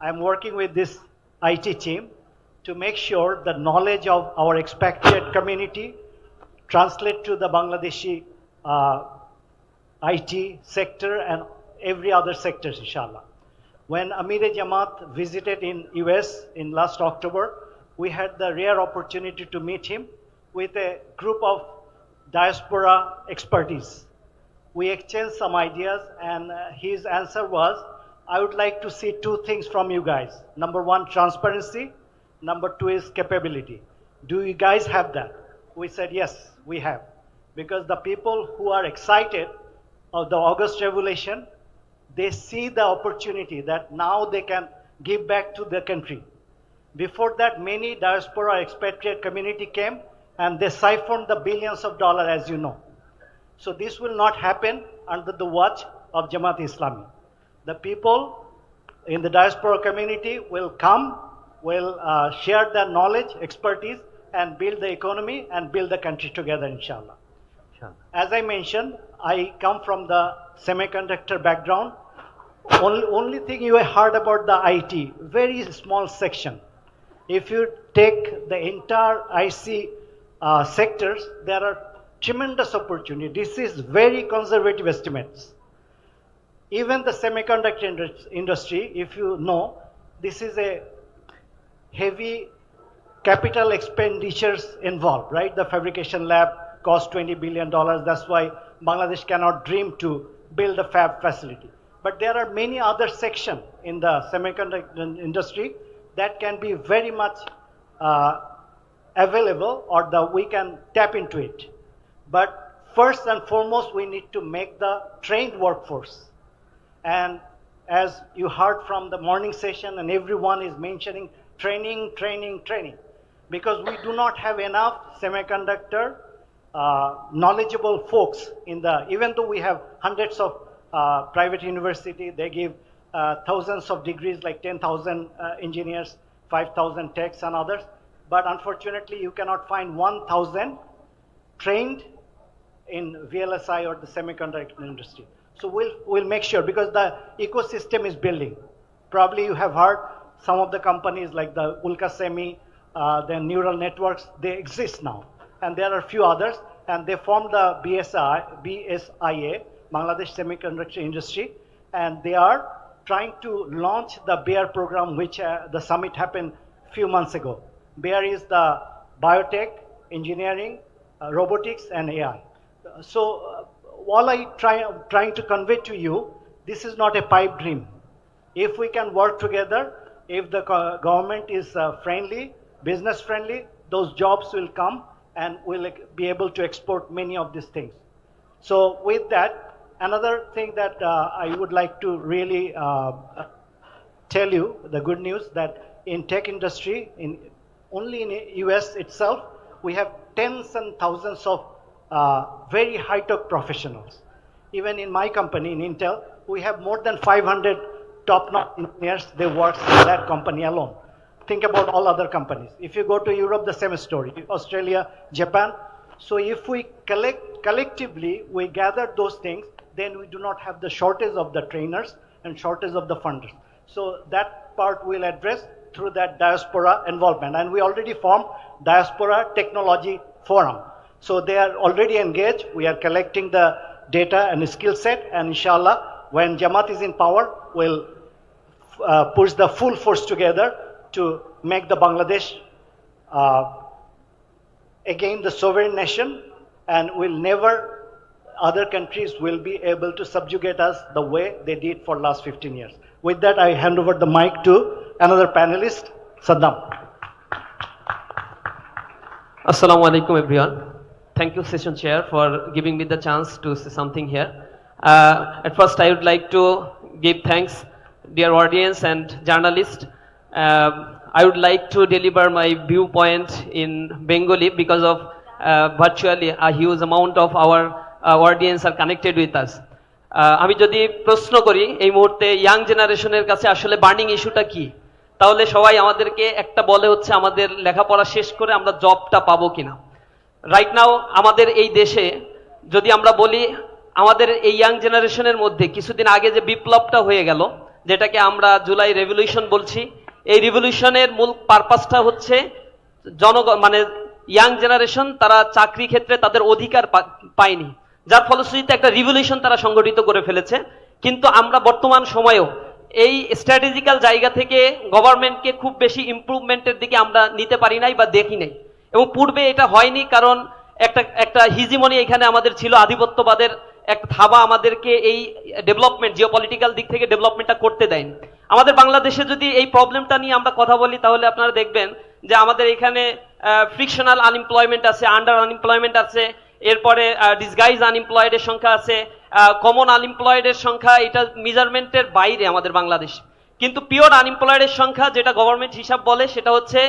I'm working with this IT team to make sure the knowledge of our expatriate community translate to the Bangladeshi IT sector and every other sector, inshallah. When Amir-e-Jamaat visited in US in last October, we had the rare opportunity to meet him with a group of diaspora expertise. We exchanged some ideas, and his answer was, I would like to see 2 things from you guys. Number 1, transparency. Number 2 is capability. Do you guys have that? We said, yes, we have. Because the people who are excited of the August Revolution, they see the opportunity that now they can give back to the country. Before that, many diaspora expatriate community came and they siphoned the billions of dollars, as you know. So this will not happen under the watch of Jamaat Islami. The people in the diaspora community will come, will share their knowledge, expertise, and build the economy and build the country together, inshallah. As I mentioned, I come from the semiconductor background. Only thing you heard about the IT, very small section. If you take the entire IC sectors, there are tremendous opportunity. This is very conservative estimates. Even the semiconductor industry, if you know, this is a heavy capital expenditures involved, right? The fabrication lab costs $20 billion. That's why Bangladesh cannot dream to build a fab facility. But there are many other sections in the semiconductor industry that can be very much available, or we can tap into it. But first and foremost, we need to make the trained workforce. And as you heard from the morning session, and everyone is mentioning training, training, training, because we do not have enough semiconductor knowledgeable folks in the, even though we have hundreds of private university, they give thousands of degrees, like 10,000 engineers, 5,000 techs and others, but unfortunately you cannot find 1,000 trained in VLSI or the semiconductor industry. So we'll make sure, because the ecosystem is building. Probably you have heard some of the companies like the Ulka Semi, the neural networks, they exist now. And there are a few others, and they formed the BSIA, Bangladesh Semiconductor Industry, and they are trying to launch the BEAR program, which the summit happened a few months ago. BEAR is the biotech, engineering, robotics, and AI. So all I'm trying to convey to you, this is not a pipe dream. If we can work together, if the government is friendly, business friendly, those jobs will come and we'll be able to export many of these things. So with that, another thing that I would like to really tell you, the good news, that in tech industry, only in US itself, we have tens and thousands of very high-tech professionals. Even in my company, in Intel, we have more than 500 top-notch engineers. They work in that company alone. Think about all other companies. If you go to Europe, the same story. Australia, Japan. So if we collectively, we gather those things, then we do not have the shortage of the trainers and shortage of the funders. So that part we'll address through that diaspora involvement. And we already formed Diaspora Technology Forum. So they are already engaged. We are collecting the data and the skill set, and inshallah, when Jamaat is in power, we'll push the full force together to make the Bangladesh again the sovereign nation, and other countries will be able to subjugate us the way they did for last 15 years. With that, I hand over the mic to another panelist, Saddam.
Assalamu alaikum everyone. Thank you, Session Chair, for giving me the chance to say something here. At first, I would like to give thanks, dear audience and journalists. I would like to deliver my viewpoint in Bengali because of virtually a huge amount of our audience are connected with us. আমি যদি প্রশ্ন করি এই মুহূর্তে young জেনারেশনের কাছে আসলে burning ইস্যুটা কি, তাহলে সবাই আমাদেরকে একটা বলে হচ্ছে আমাদের লেখাপড়া শেষ করে আমরা জবটা পাবো কিনা। রাইট নাও আমাদের এই দেশে যদি আমরা বলি, আমাদের এই ইয়াং জেনারেশনের মধ্যে কিছুদিন আগে যে বিপ্লবটা হয়ে গেল, যেটাকে আমরা জুলাই রেভলিউশন বলছি, এই রিভলিউশনের মূল পারপাসটা হচ্ছে জনগণ মানে ইয়াং জেনারেশন তারা চাকরি ক্ষেত্রে তাদের অধিকার পায়নি, যার ফলশ্রুতিতে একটা রিভলিউশন তারা সংগঠিত করে ফেলেছে। কিন্তু আমরা বর্তমান সময়েও এই স্ট্র্যাটেজিক্যাল জায়গা থেকে গভর্নমেন্টকে খুব বেশি ইমপ্রুভমেন্টের দিকে আমরা নিতে পারি নাই বা দেখি নাই, এবং পূর্বে এটা হয়নি কারণ একটা হিজিমনি এখানে আমাদের ছিল, আধিপত্যবাদের একটা থাবা আমাদেরকে এই ডেভেলপমেন্ট জিওপলিটিক্যাল দিক থেকে ডেভেলপমেন্টটা করতে দেয়নি। আমাদের বাংলাদেশে যদি এই প্রবলেমটা নিয়ে আমরা কথা বলি, তাহলে আপনারা দেখবেন যে আমাদের এখানে ফ্রিকশনাল আনএমপ্লয়মেন্ট আছে, আন্ডার আনএমপ্লয়মেন্ট আছে, এরপরে ডিসগাইজ আনএমপ্লয়েডের সংখ্যা আছে, কমন আনএমপ্লয়েডের সংখ্যা, এটা মেজারমেন্টের বাইরে আমাদের বাংলাদেশ। কিন্তু পিওর আনএমপ্লয়েডের সংখ্যা যেটা গভর্নমেন্ট হিসাব বলে সেটা হচ্ছে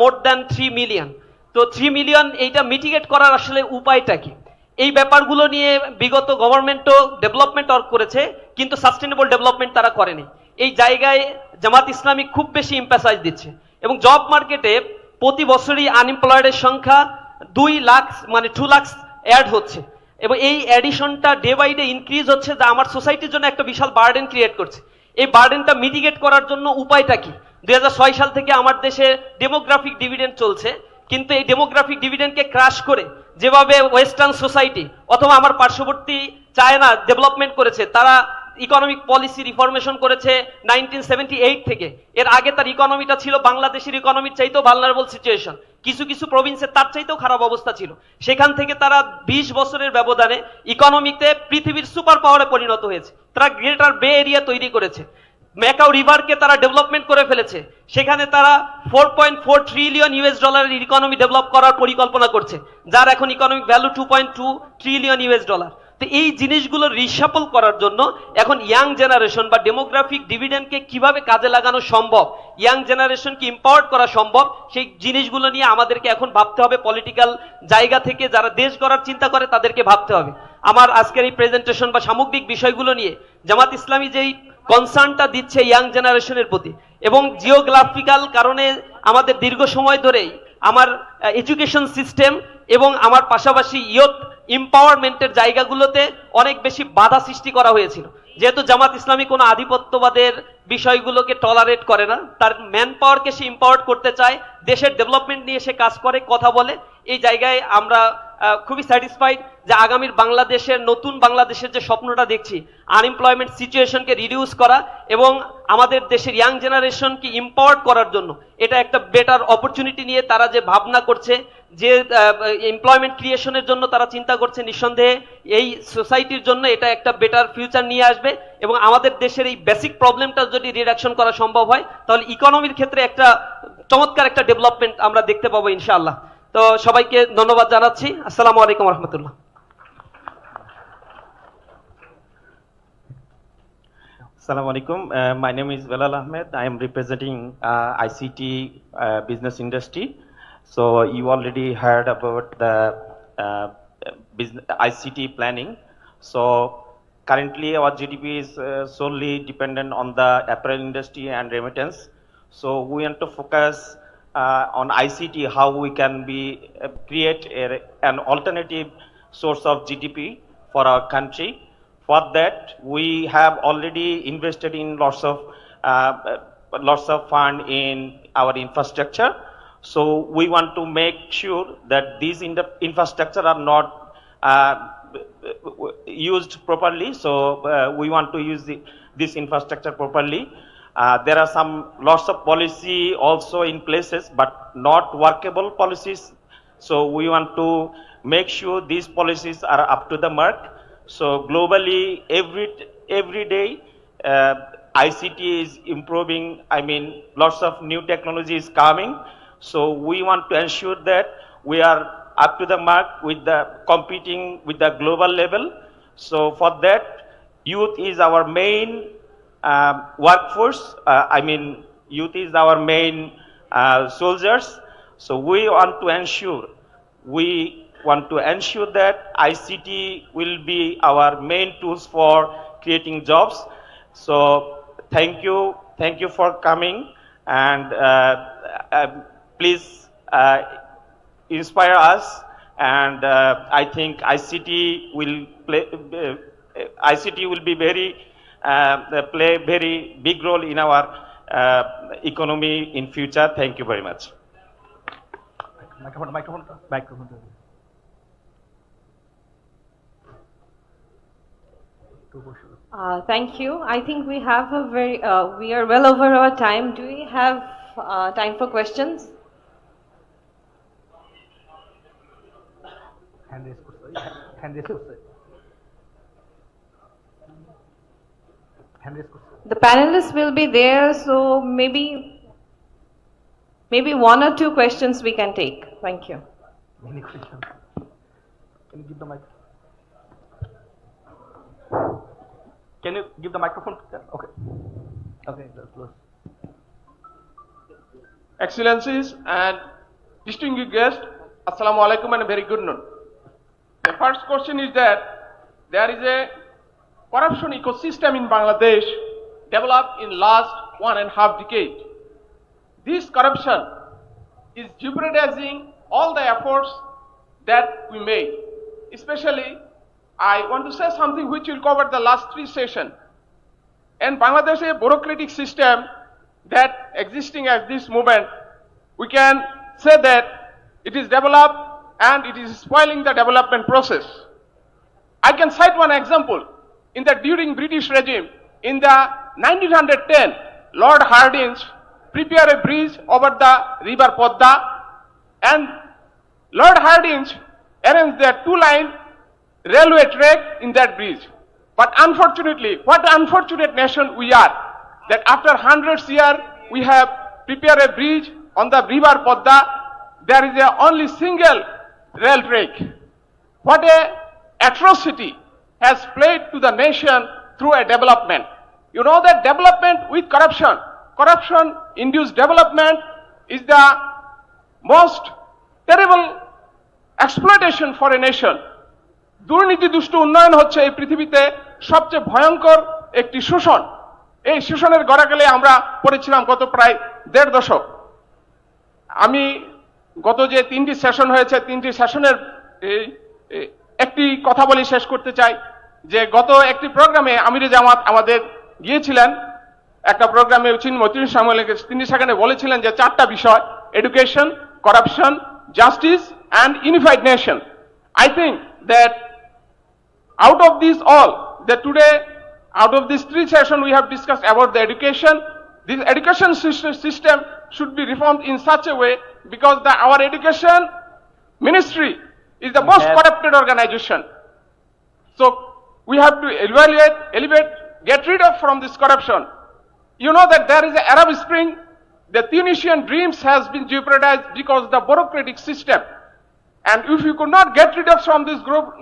মোর দ্যান 3 মিলিয়ন। তো 3 মিলিয়ন এইটা মিটিগেট করার আসলে উপায়টা কি? এই ব্যাপারগুলো নিয়ে বিগত গভর্নমেন্টও ডেভেলপমেন্ট ওয়ার্ক করেছে, কিন্তু সাস্টেনেবল ডেভেলপমেন্ট তারা করেনি। এই জায়গায় জামাত ইসলামী খুব বেশি এমফাসাইজ দিচ্ছে, এবং জব মার্কেটে প্রতি বছরই আনএমপ্লয়েডের সংখ্যা 2 লাখ মানে 2 লাখ অ্যাড হচ্ছে, এবং এই অ্যাডিশনটা ডে বাই ডে ইনক্রিজ হচ্ছে, যা আমার সোসাইটির জন্য একটা বিশাল বার্ডেন ক্রিয়েট করছে। এই বার্ডেনটা মিটিগেট করার জন্য উপায়টা কি? 2006 সাল থেকে আমার দেশে ডেমোগ্রাফিক ডিভিডেন্ড চলছে, কিন্তু এই ডেমোগ্রাফিক ডিভিডেন্ডকে ক্রাশ করে যেভাবে ওয়েস্টার্ন সোসাইটি অথবা আমার পার্শ্ববর্তী চায়না ডেভেলপমেন্ট করেছে, তারা ইকোনমিক পলিসি রিফরমেশন করেছে 1978 থেকে। এর আগে তার ইকোনমিটা ছিল বাংলাদেশের ইকোনমির চাইতেও ভালনারেবল সিচুয়েশন, কিছু কিছু প্রভিন্সে তার চাইতেও খারাপ অবস্থা ছিল। সেখান থেকে তারা 20 বছরের ব্যবধানে ইকোনমিতে পৃথিবীর সুপার পাওয়ারে পরিণত হয়েছে। তারা গ্রেটার বে এরিয়া তৈরি করেছে, ম্যাকাও রিভারকে তারা ডেভেলপমেন্ট করে ফেলেছে, সেখানে তারা $4.4 ট্রিলিয়ন ডলারের ইকোনমি ডেভেলপ করার পরিকল্পনা করছে, যার এখন ইকোনমিক ভ্যালু $2.2 ট্রিলিয়ন ডলার। তো এই জিনিসগুলো রিসাপল করার জন্য এখন ইয়াং জেনারেশন বা ডেমোগ্রাফিক ডিভিডেন্ডকে কিভাবে কাজে লাগানো সম্ভব, ইয়াং জেনারেশনকে ইম্পাওয়ার করা সম্ভব, সেই জিনিসগুলো নিয়ে আমাদেরকে এখন ভাবতে হবে। পলিটিক্যাল জায়গা থেকে যারা দেশ গড়ার চিন্তা করে তাদেরকে ভাবতে হবে। আমার আজকের এই প্রেজেন্টেশন বা সামগ্রিক বিষয়গুলো নিয়ে জামাত ইসলামী যেই কনসার্নটা দিচ্ছে ইয়াং জেনারেশনের প্রতি, এবং জিওগ্রাফিক্যাল কারণে আমাদের দীর্ঘ সময় ধরেই আমার এডুকেশন সিস্টেম এবং আমার পাশাপাশি ইয়ুথ এম্পাওয়ারমেন্টের জায়গাগুলোতে অনেক বেশি বাধা সৃষ্টি করা হয়েছিল। যেহেতু জামাত ইসলামী কোনো আধিপত্যবাদের বিষয়গুলোকে টলারেট করে না, তার ম্যান পাওয়ারকে সে এম্পাওয়ার করতে চায়, দেশের ডেভেলপমেন্ট নিয়ে সে কাজ করে, কথা বলে। এই জায়গায় আমরা খুবই স্যাটিসফাইড যে আগামীর বাংলাদেশের, নতুন বাংলাদেশের যে স্বপ্নটা দেখছি, আনএমপ্লয়মেন্ট সিচুয়েশনকে রিডিউস করা এবং আমাদের দেশের ইয়াং জেনারেশনকে এম্পাওয়ার্ড করার জন্য এটা একটা বেটার অপরচুনিটি নিয়ে তারা যে ভাবনা করছে, যে এমপ্লয়মেন্ট ক্রিয়েশনের জন্য তারা চিন্তা করছে, নিঃসন্দেহে এই সোসাইটির জন্য এটা একটা বেটার ফিউচার নিয়ে আসবে। এবং আমাদের দেশের এই বেসিক প্রবলেমটা যদি রিডাকশন করা সম্ভব হয়, তাহলে ইকোনমির ক্ষেত্রে একটা চমৎকার একটা ডেভেলপমেন্ট আমরা দেখতে পাবো ইনশাআল্লাহ। তো সবাইকে ধন্যবাদ জানাচ্ছি। আসসালামু আলাইকুম রহমতুল্লাহ।
Assalamu alaikum. My name is Belal Ahmed. I am representing ICT business industry. So you already heard about the business ICT planning. So currently our GDP is solely dependent on the apparel industry and remittance. So we want to focus on ICT, how we can create an alternative source of GDP for our country. For that, we have already invested in lots of fund in our infrastructure. So we want to make sure that these infrastructure are not used properly. So we want to use this infrastructure properly. There are lots of policy also in places, but not workable policies. So we want to make sure these policies are up to the mark. So globally, every day, ICT is improving. I mean, lots of new technology is coming. So we want to ensure that we are up to the mark with the competing with the global level. So for that, youth is our main workforce. I mean, youth is our main soldiers. So we want to ensure that ICT will be our main tools for creating jobs. So thank you for coming, and please inspire us. And I think ICT will be play very big role in our economy in future. Thank you very much. Microphone.
Thank you. I think we have we are well over our time. Do we have time for questions? The panelists will be there, so maybe one or two questions we can take. Thank you.
Any questions? Can you give the mic? Can you give the microphone? Okay. Okay, that's close.
Excellencies and distinguished guests, Assalamu alaikum and a very good noon. The first question is that there is a corruption ecosystem in Bangladesh developed in last 1.5 decade. This corruption is jeopardizing all the efforts that we made. Especially, I want to say something which will cover the last 3 sessions. In Bangladesh, a bureaucratic system that existing at this moment, we can say that it is developed and it is spoiling the development process. I can cite one example. During British regime, in the 1910, Lord Hardinge prepared a bridge over the river Podda, and Lord Hardinge arranged the 2-line railway track in that bridge. But unfortunately, what unfortunate nation we are. that after hundreds of years we have prepared a bridge on the river Podda. There is a only single rail track. What a atrocity has played to the nation through a development. You know that development with corruption, corruption-induced development is the most terrible exploitation for a nation. দুর্নীতি দুষ্ট উন্নয়ন হচ্ছে এই পৃথিবীতে সবচেয়ে ভয়ঙ্কর একটি শোষণ। এই শোষণের গড়াগলে আমরা পড়েছিলাম গত প্রায় 1.5 দশক। আমি গত যে 3টি সেশন হয়েছে 3টি সেশনের একটি কথা বলি শেষ করতে চাই যে গত একটি প্রোগ্রামে আমিরে জামাত আমাদের গিয়েছিলেন একটা প্রোগ্রামে মতিন সামুয়েলকে তিনি সেখানে বলেছিলেন যে 4টা বিষয় education, corruption, justice and unified nation. I think that out of these all, that today, out of these 3 sessions we have discussed about the education, this education system should be reformed in such a way because our education ministry is the most corrupted organization. So we have to elevate, get rid of from this corruption. You know that there is an Arab Spring. The Tunisian dreams has been jeopardized because of the bureaucratic system. And if you could not get rid of from this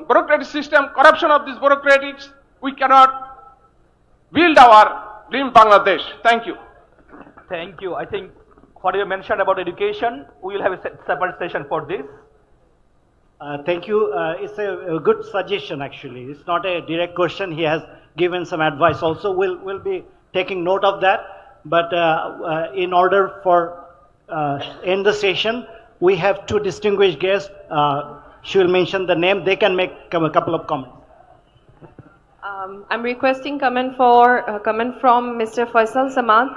bureaucratic system, corruption of this bureaucratics, we cannot build our dream Bangladesh. Thank you.
Thank you. I think what you mentioned about education, we will have a separate session for this.
Thank you. It's a good suggestion actually. It's not a direct question. He has given some advice also. We'll be taking note of that. But in order for end the session, we have 2 distinguished guests. She will mention the name. They can make a couple of comments.
I'm requesting comment from Mr. Faisal Samad,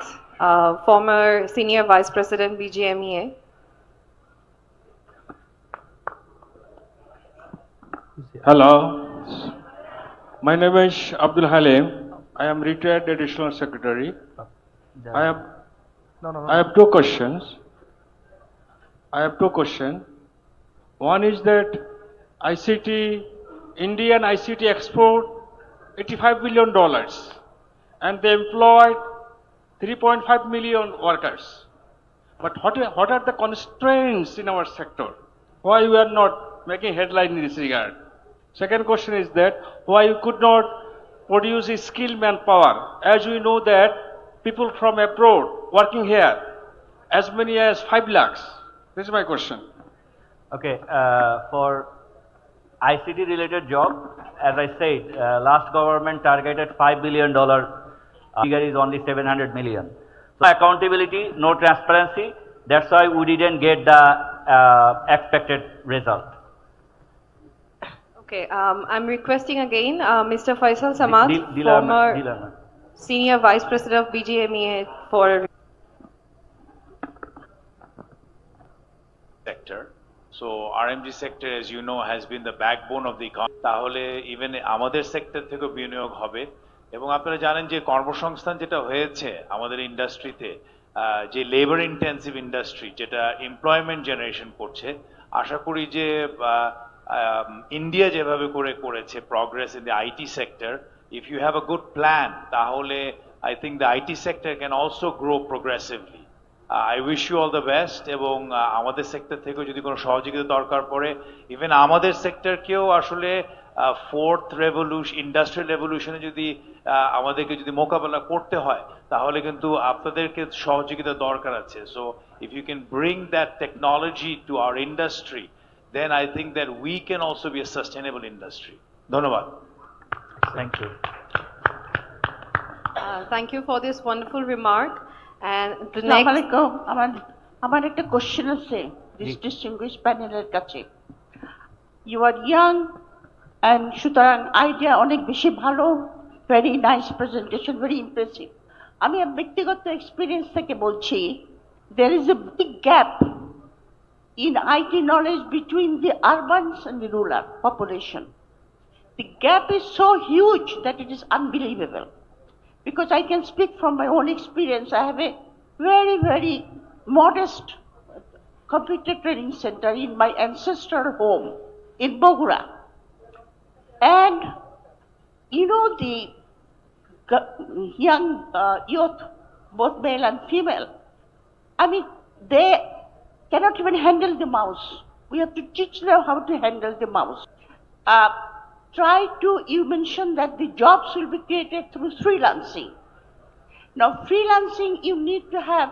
former Senior Vice President, BGMEA.
Hello, my name is Abdul Halim. I am retired Additional Secretary. I have 2 questions. One is that Indian ICT export $85 billion and they employed 3.5 million workers. But what are the constraints in our sector? Why we are not making headline in this regard? Second question is that why you could not produce a skilled manpower? As we know that people from abroad working here, as many as 5 lakhs. This is my question.
Okay, for ICT related job, as I said, last government targeted $5 billion, figure is only 700 million. So accountability, no transparency, that's why we didn't get the expected result.
Okay, I'm requesting again Mr. Faisal Samad, former Senior Vice President of BGMEA for
sector. So RMG sector, as you know, has been the backbone of the economy. তাহলে even আমাদের sector থেকে বিনিয়োগ হবে এবং আপনারা জানেন যে কর্মসংস্থান যেটা হয়েছে আমাদের ইন্ডাস্ট্রিতে যে লেবার ইন্টেন্সিভ ইন্ডাস্ট্রি যেটা এমপ্লয়মেন্ট জেনারেশন করছে আশা করি যে ইন্ডিয়া যেভাবে করেছে progress in the IT sector if you have a good plan তাহলে I think the IT sector can also grow progressively. I wish you all the best এবং আমাদের sector থেকেও যদি কোনো সহযোগিতা দরকার পড়ে ইভেন আমাদের সেক্টরকেও আসলে ফোর্থ রেভলিউশন ইন্ডাস্ট্রিয়াল রেভলিউশনে যদি আমাদেরকে যদি মোকাবেলা করতে হয় তাহলে কিন্তু আপনাদেরকে সহযোগিতা দরকার আছে so if you can bring that technology to our industry then I think that we can also be a sustainable industry. ধন্যবাদ.
Thank you.
Thank you for this wonderful remark. And the
Assalamu
next.
alaikum. আমার একটা question আছে distinguished প্যানেলের কাছে you are young and সুতরাং idea অনেক বেশি ভালো very nice presentation very impressive আমি ব্যক্তিগত এক্সপেরিয়েন্স থেকে বলছি there is a big gap in IT knowledge between the urbans and the rural population. The gap is so huge that it is unbelievable. Because I can speak from my own experience. I have a very, very modest computer training center in my ancestral home in Bogura. And, you know, the young youth both male and female. I mean, they cannot even handle the mouse. We have to teach them how to handle the mouse. You mentioned that the jobs will be created through freelancing. Now, freelancing, you need to have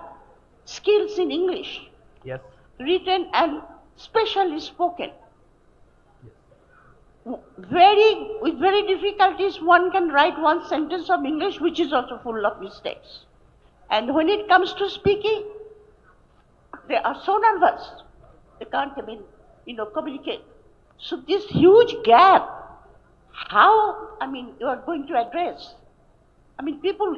skills in English.
Yes.
Written and specially spoken. With very difficulties, one can write one sentence of English which is also full of mistakes. And when it comes to speaking, they are so nervous, they can't even, communicate. So this huge gap, how, you are going to address?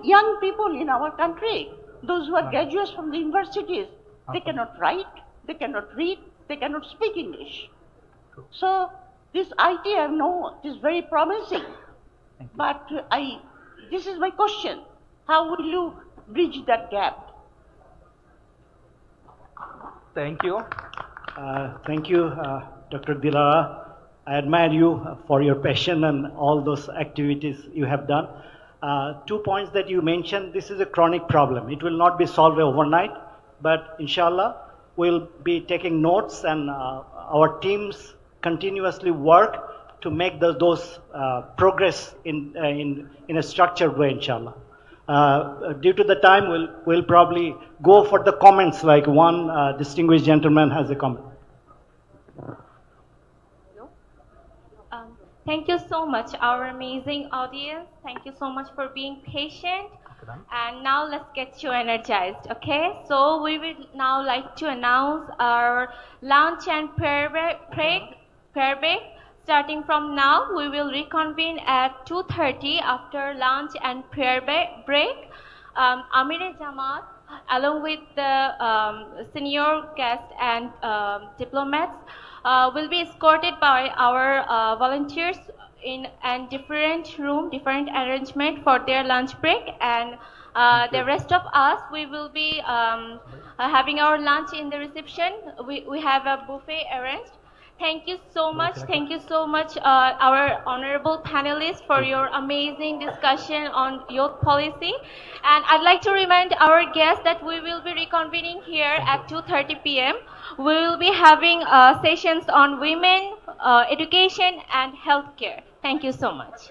Young people in our country, those who are graduates from the universities, they cannot write, they cannot read, they cannot speak English. So this idea, no, it is very promising. But this is my question. How will you bridge that gap?
Thank you.
Thank you, Dr. Dilara. I admire you for your passion and all those activities you have done. 2 points that you mentioned, this is a chronic problem. It will not be solved overnight, but inshallah, we'll be taking notes and our teams continuously work to make those progress in a structured way, inshallah. Due to the time, we'll probably go for the comments, like one distinguished gentleman has a comment.
Thank you so much, our amazing audience. Thank you so much for being patient. And now let's get you energized, okay? So we would now like to announce our lunch and prayer break. Starting from now, we will reconvene at 2:30 after lunch and prayer break. Amir-e-Jamaat, along with the senior guests and diplomats, will be escorted by our volunteers in a different room, different arrangement for their lunch break. And the rest of us, we will be having our lunch in the reception. We have a buffet arranged. Thank you so much. Thank you so much, our honorable panelists, for your amazing discussion on youth policy. And I'd like to remind our guests that we will be reconvening here at 2:30 p.m. We will be having sessions on women, education, and healthcare. Thank you so much.